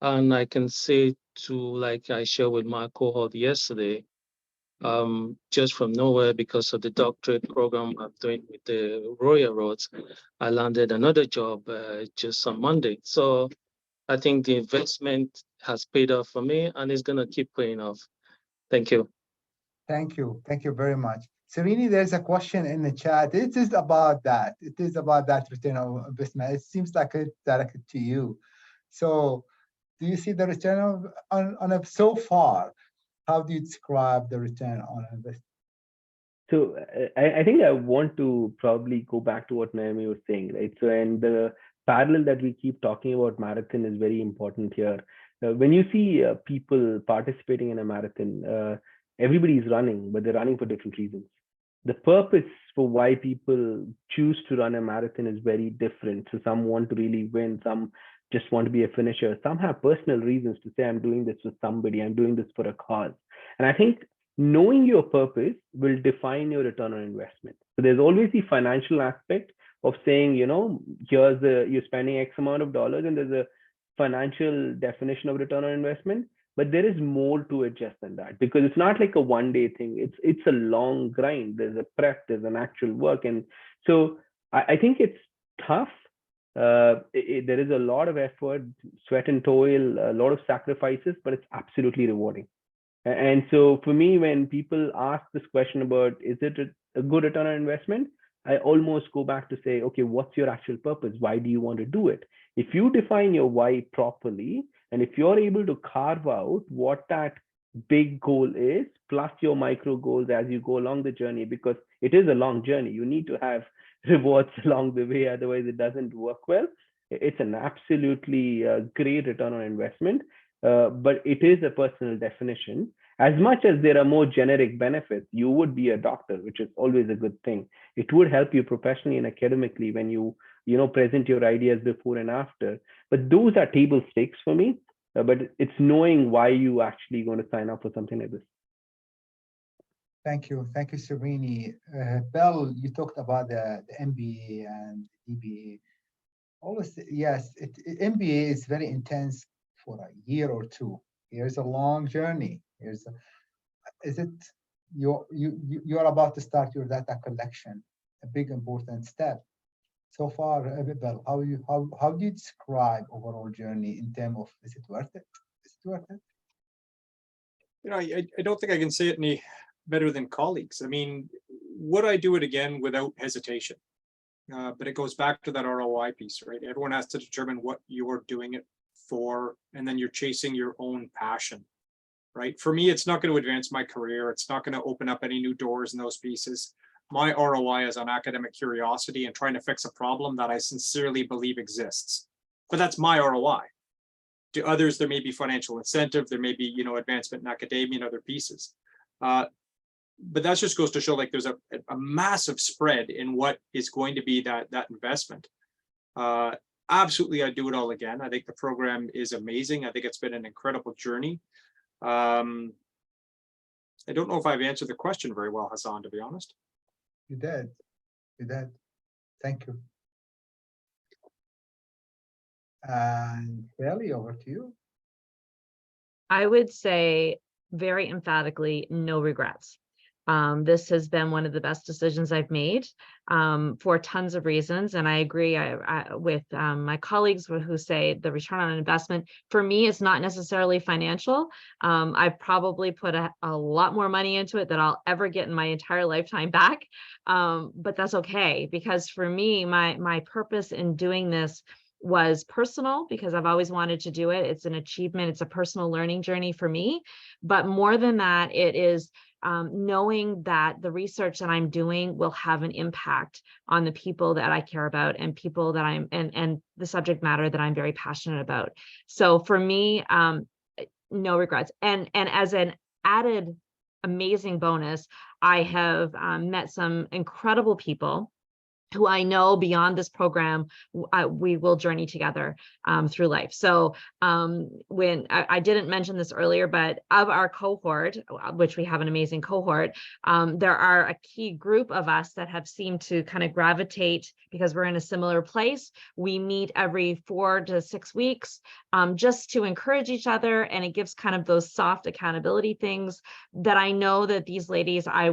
And I can say like I shared with my cohort yesterday, just from nowhere, because of the doctorate program I'm doing with the Royal Roads, I landed another job just on Monday. So I think the investment has paid off for me, and it's going to keep paying off. Thank you. Thank you. Thank you very much. Srini, there's a question in the chat. It is about that. It is about that return on investment. It seems like it's directed to you. So do you see the return on so far? How do you describe the return on investment? So I think I want to probably go back to what Naomi was saying, right? So, and the parallel that we keep talking about marathon is very important here. When you see people participating in a marathon, everybody's running, but they're running for different reasons. The purpose for why people choose to run a marathon is very different. So some want to really win, some just want to be a finisher. Some have personal reasons to say, I'm doing this for somebody, I'm doing this for a cause. And I think knowing your purpose will define your return on investment. So there's always the financial aspect of saying, you know, you're spending X amount of dollars, and there's a financial definition of return on investment. But there is more to it just than that, because it's not like a one-day thing. It's a long grind. There's a prep, there's an actual work. And so I think it's tough. There is a lot of effort, sweat and toil, a lot of sacrifices, but it's absolutely rewarding. And so for me, when people ask this question about, is it a good return on investment? I almost go back to say, okay, what's your actual purpose? Why do you want to do it? If you define your why properly, and if you're able to carve out what that big goal is, plus your micro goals as you go along the journey, because it is a long journey. You need to have rewards along the way, otherwise it doesn't work well. It's an absolutely great return on investment, but it is a personal definition. As much as there are more generic benefits, you would be a doctor, which is always a good thing. It would help you professionally and academically when you present your ideas before and after. But those are table stakes for me. But it's knowing why you actually going to sign up for something like this. Thank you, Srini. Bill, you talked about the MBA and DBA. Always, yes, MBA is very intense for a year or two. Here's a long journey. You're about to start your data collection, a big important step. So far, Bill, how do you describe overall journey in terms of, is it worth it? Is it worth it? I don't think I can say it any better than colleagues. I mean, would I do it again without hesitation? But it goes back to that ROI piece, right? Everyone has to determine what you're doing it for, and then you're chasing your own passion, right? For me, it's not going to advance my career. It's not going to open up any new doors in those pieces. My ROI is on academic curiosity and trying to fix a problem that I sincerely believe exists. But that's my ROI. To others, there may be financial incentive, there may be, advancement in academia and other pieces. But that just goes to show like there's a massive spread in what is going to be that investment. Absolutely, I'd do it all again. I think the program is amazing. I think it's been an incredible journey. I don't know if I've answered the question very well, Hassan, to be honest. You did. Thank you. And Shelly, over to you. I would say very emphatically, no regrets. This has been one of the best decisions I've made for tons of reasons. And I agree with my colleagues who say the return on investment, for me, it's not necessarily financial. I've probably put a lot more money into it than I'll ever get in my entire lifetime back. But that's okay, because for me, my purpose in doing this was personal, because I've always wanted to do it. It's an achievement. It's a personal learning journey for me. But more than that, it is knowing that the research that I'm doing will have an impact on the people that I care about and people that and the subject matter that I'm very passionate about. So for me, no regrets. And as an added amazing bonus, I have met some incredible people who I know beyond this program, we will journey together through life. So when I didn't mention this earlier, but of our cohort, which we have an amazing cohort, there are a key group of us that have seemed to kind of gravitate because we're in a similar place. We meet every 4 to 6 weeks just to encourage each other. And it gives kind of those soft accountability things that I know that these ladies, they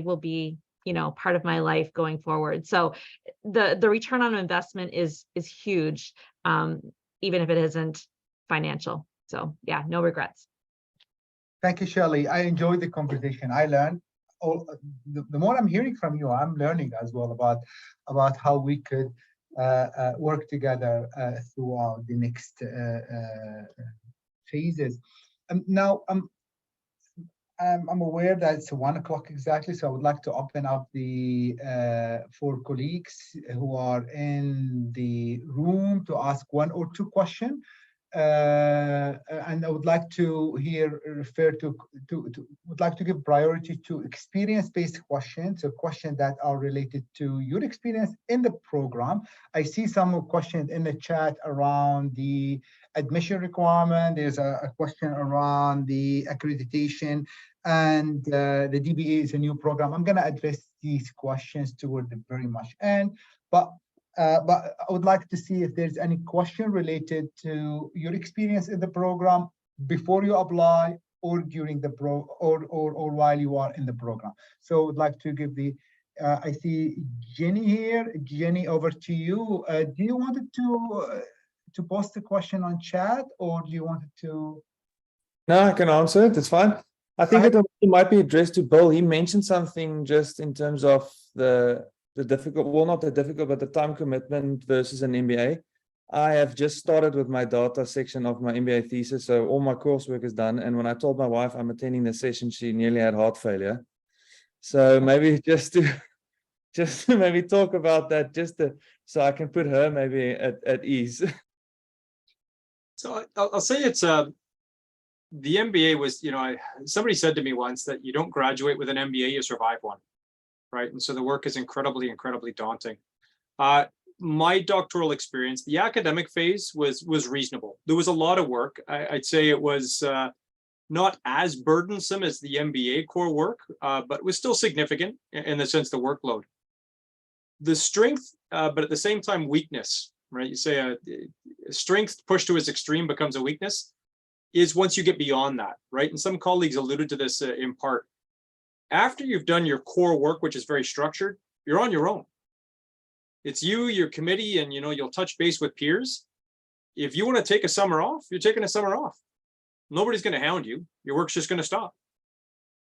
will be part of my life going forward. So the return on investment is huge, even if it isn't financial. So yeah, no regrets. Thank you, Shelly. I enjoyed the conversation. I learned. The more I'm hearing from you, I'm learning as well about how we could work together throughout the next phases. Now, I'm aware that it's 1 o'clock exactly, so I would like to open up for colleagues who are in the room to ask 1 or 2 questions. And I would like to would like to give priority to experience-based questions, so questions that are related to your experience in the program. I see some questions in the chat around the admission requirement. There's a question around the accreditation, and the DBA is a new program. I'm going to address these questions toward the very much end, but I would like to see if there's any question related to your experience in the program before you apply or during the or while you are in the program. So I would like to give the I see Jenny here. Jenny, over to you. Do you want to post the question on chat, or do you want to? No, I can answer it. It's fine. I think Right. it might be addressed to Bill. He mentioned something just in terms of the difficult, well, not the difficult, but the time commitment versus an MBA. I have just started with my data section of my MBA thesis, so all my coursework is done. And when I told my wife I'm attending the session, she nearly had heart failure. So maybe just to maybe talk about that, so I can put her maybe at ease. So I'll say it's the MBA was, somebody said to me once that you don't graduate with an MBA, you survive one, right? And so the work is incredibly, incredibly daunting. My doctoral experience, the academic phase was reasonable. There was a lot of work. I'd say it was not as burdensome as the MBA core work, but it was still significant in the sense the workload. The strength, but at the same time, weakness, right? You say strength pushed to its extreme becomes a weakness, is once you get beyond that, right? And some colleagues alluded to this in part. After you've done your core work, which is very structured, you're on your own. It's you, your committee, and you'll touch base with peers. If you want to take a summer off, you're taking a summer off. Nobody's going to hound you. Your work's just going to stop.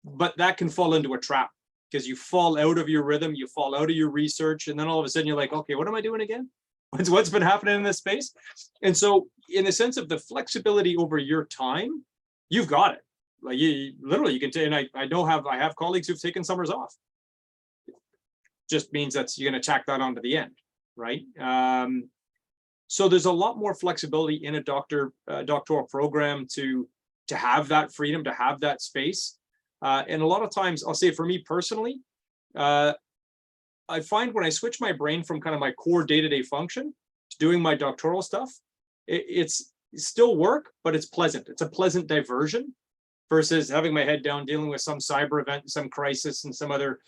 But that can fall into a trap because you fall out of your rhythm, you fall out of your research, and then all of a sudden you're like, okay, what am I doing again? What's been happening in this space? And so in the sense of the flexibility over your time, you've got it. Like you can take, and I have colleagues who've taken summers off. Just means that you're going to tack that onto the end, right? So there's a lot more flexibility in a doctoral program to have that freedom, to have that space. And a lot of times, I'll say for me personally, I find when I switch my brain from kind of my core day-to-day function to doing my doctoral stuff, it's still work, but it's pleasant. It's a pleasant diversion versus having my head down, dealing with some cyber event, some crisis, and some other,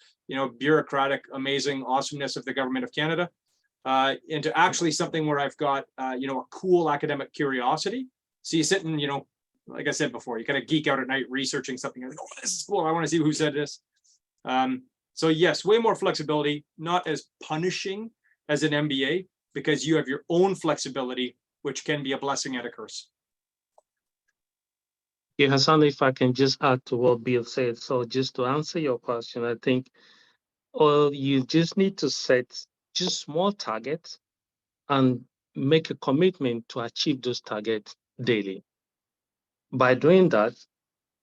bureaucratic, amazing awesomeness of the government of Canada, into actually something where I've got, a cool academic curiosity. So you sit and, like I said before, you kind of geek out at night researching something. Like, oh, this is cool. I want to see who said this. So yes, way more flexibility, not as punishing as an MBA, because you have your own flexibility, which can be a blessing and a curse. Yeah, Hassan, if I can just add to what Bill said. So just to answer your question, I think you just need to set just small targets and make a commitment to achieve those targets daily. By doing that,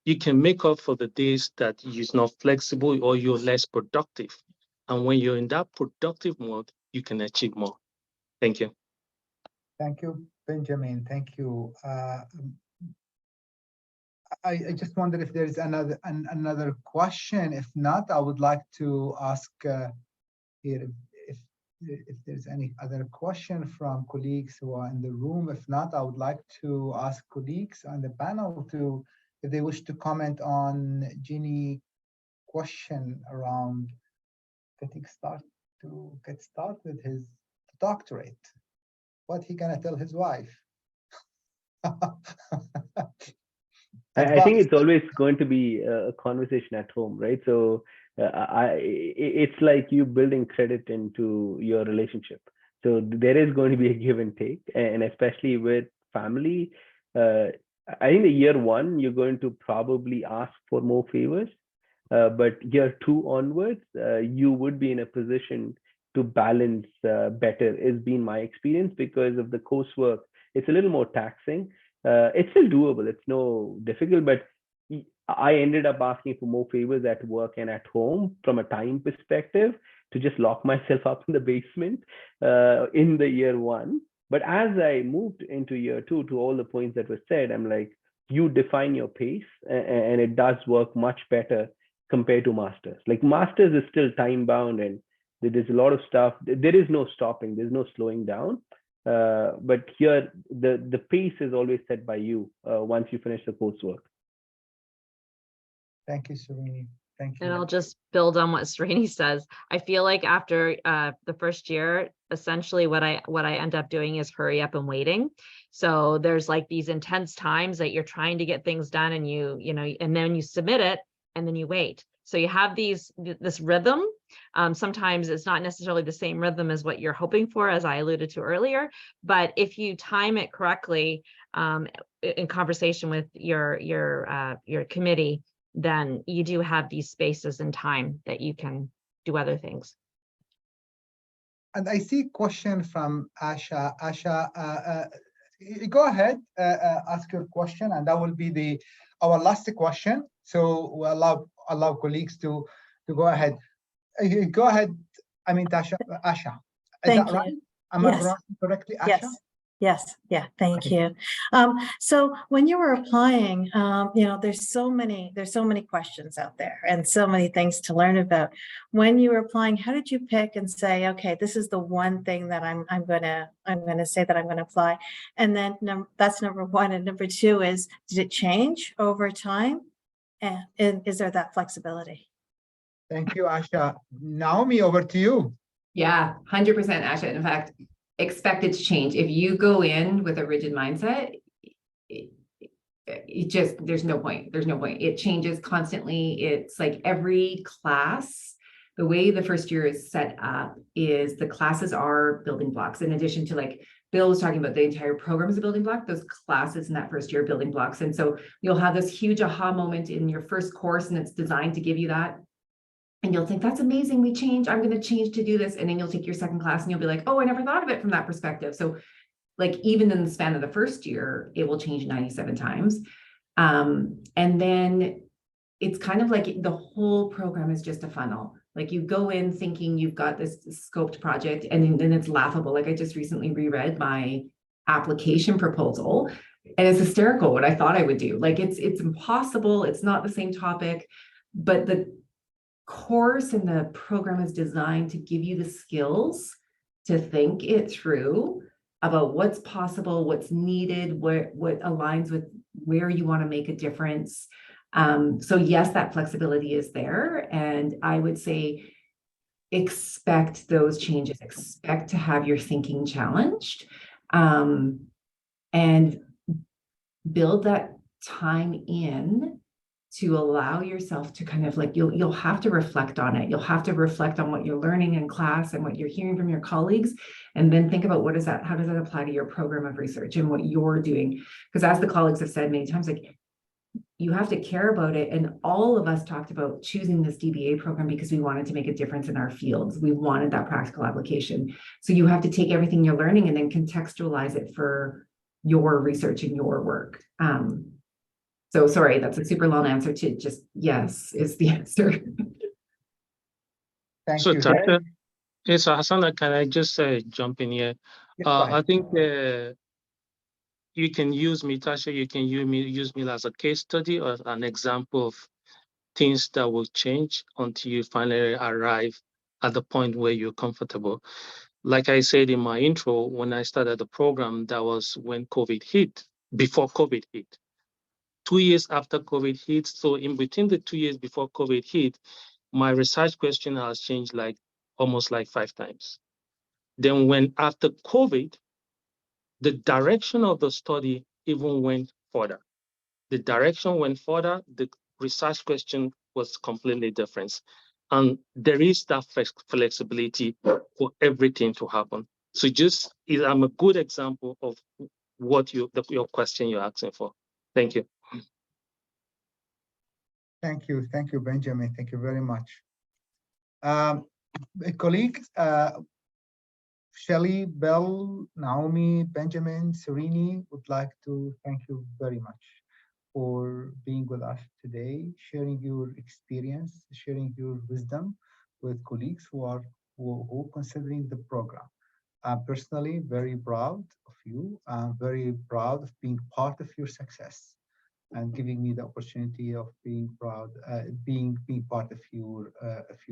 you can make up for the days that you're not flexible or you're less productive. And when you're in that productive mode, you can achieve more. Thank you. Thank you, Benjamin. Thank you. I just wonder if there's another question. If not, I would like to ask here if there's any other question from colleagues who are in the room. If not, I would like to ask colleagues on the panel if they wish to comment on Ginny's question around get started with his doctorate. What he gonna tell his wife? I think it's always going to be a conversation at home, right? So it's like you building credit into your relationship. So there is going to be a give and take, and especially with family. I think the year one, you're going to probably ask for more favors, but year two onwards, you would be in a position to balance better, is been my experience, because of the coursework. It's a little more taxing. It's still doable. It's no difficult, but I ended up asking for more favors at work and at home from a time perspective to just lock myself up in the basement in the year one. But as I moved into year two, to all the points that were said, I'm like, you define your pace, and it does work much better compared to masters. Like masters is still time bound, and there's a lot of stuff. There is no stopping. There's no slowing down. But here, the pace is always set by you once you finish the coursework. Thank you, Srini. Thank you. And I'll just build on what Srini says. I feel like after the first year, essentially what I end up doing is hurry up and waiting. So there's like these intense times that you're trying to get things done, and and then you submit it and then you wait. So you have this rhythm. Sometimes it's not necessarily the same rhythm as what you're hoping for, as I alluded to earlier, but if you time it correctly in conversation with your committee, then you do have these spaces and time that you can do other things. And I see a question from Asha. Asha, go ahead, ask your question, and that will be our last question. So we'll allow colleagues to go ahead. Go ahead. I mean, Asha. Is that right? Am I pronouncing correctly, Asha? Yes. Yeah. Thank you. So when you were applying, there's so many questions out there and so many things to learn about. When you were applying, how did you pick and say, okay, this is the one thing that I'm gonna say that I'm gonna apply? And then that's number one. And number two is, did it change over time? And is there that flexibility? Thank you, Asha. Naomi, over to you. Yeah, 100% Asha. In fact, expect it to change. If you go in with a rigid mindset, there's no point. It changes constantly. It's like every class, the way the first year is set up is the classes are building blocks. In addition to, like Bill was talking about, the entire program is a building block, those classes in that first year are building blocks. And so you'll have this huge aha moment in your first course, and it's designed to give you that. And you'll think, that's amazing, I'm going to change to do this. And then you'll take your second class and you'll be like, oh, I never thought of it from that perspective. So like, even in the span of the first year, it will change 97 times. And then it's kind of like the whole program is just a funnel. Like you go in thinking you've got this scoped project, and then it's laughable. Like I just recently reread my application proposal, and it's hysterical what I thought I would do. Like it's impossible. It's not the same topic, but the course and the program is designed to give you the skills to think it through about what's possible, what's needed, what aligns with where you want to make a difference. So yes, that flexibility is there. And I would say, expect those changes, expect to have your thinking challenged, and build that time in to allow yourself to kind of like, you'll have to reflect on it. You'll have to reflect on what you're learning in class and what you're hearing from your colleagues, and then think about how does that apply to your program of research and what you're doing? Because as the colleagues have said many times, like you have to care about it. And all of us talked about choosing this DBA program because we wanted to make a difference in our fields. We wanted that practical application. So you have to take everything you're learning and then contextualize it for your research and your work. So sorry, that's a super long answer to just yes is the answer. Thank so you. Tasha, yes, Hassan, can I just jump in here? Yes, I think you can use me, Tasha, you can use me as a case study or an example of things that will change until you finally arrive at the point where you're comfortable. Like I said in my intro, when I started the program, that was when COVID hit, before COVID hit. 2 years after COVID hit, so in between the 2 years before COVID hit, my research question has changed almost 5 times. Then when after COVID, the direction of the study even went further. The direction went further, the research question was completely different. And there is that flexibility for everything to happen. So I'm a good example of what your question you're asking for. Thank you. Thank you, Benjamin. Thank you very much. Colleagues, Shelly, Bill, Naomi, Benjamin, Srini, would like to thank you very much for being with us today, sharing your experience, sharing your wisdom with colleagues who are considering the program. I'm personally very proud of you. I'm very proud of being part of your success and giving me the opportunity of being proud, being part of your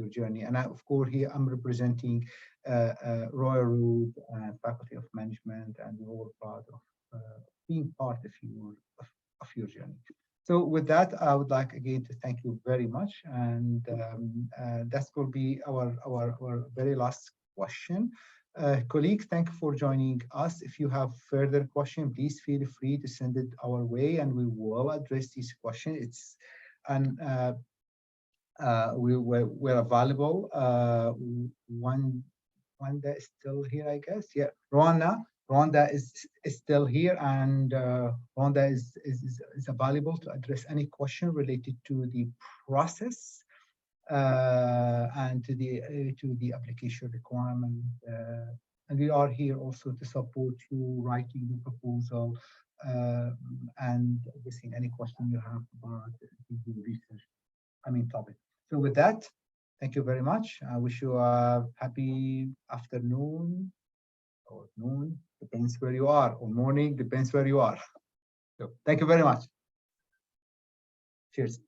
journey. And of course, here I'm representing RRU and Faculty of Management, and we're all proud of being part of your journey. So with that, I would like again to thank you very much, and that will be our very last question. Colleagues, thank you for joining us. If you have further questions, please feel free to send it our way, and we will address these questions. we're available. Wanda is still here, I guess. Yeah, Rhonda is still here, and Rhonda is available to address any question related to the process and to the application requirement. And we are here also to support you writing the proposal and addressing any question you have about the research, topic. So with that, thank you very much. I wish you a happy afternoon or noon, depends where you are, or morning, depends where you are. So thank you very much. Cheers.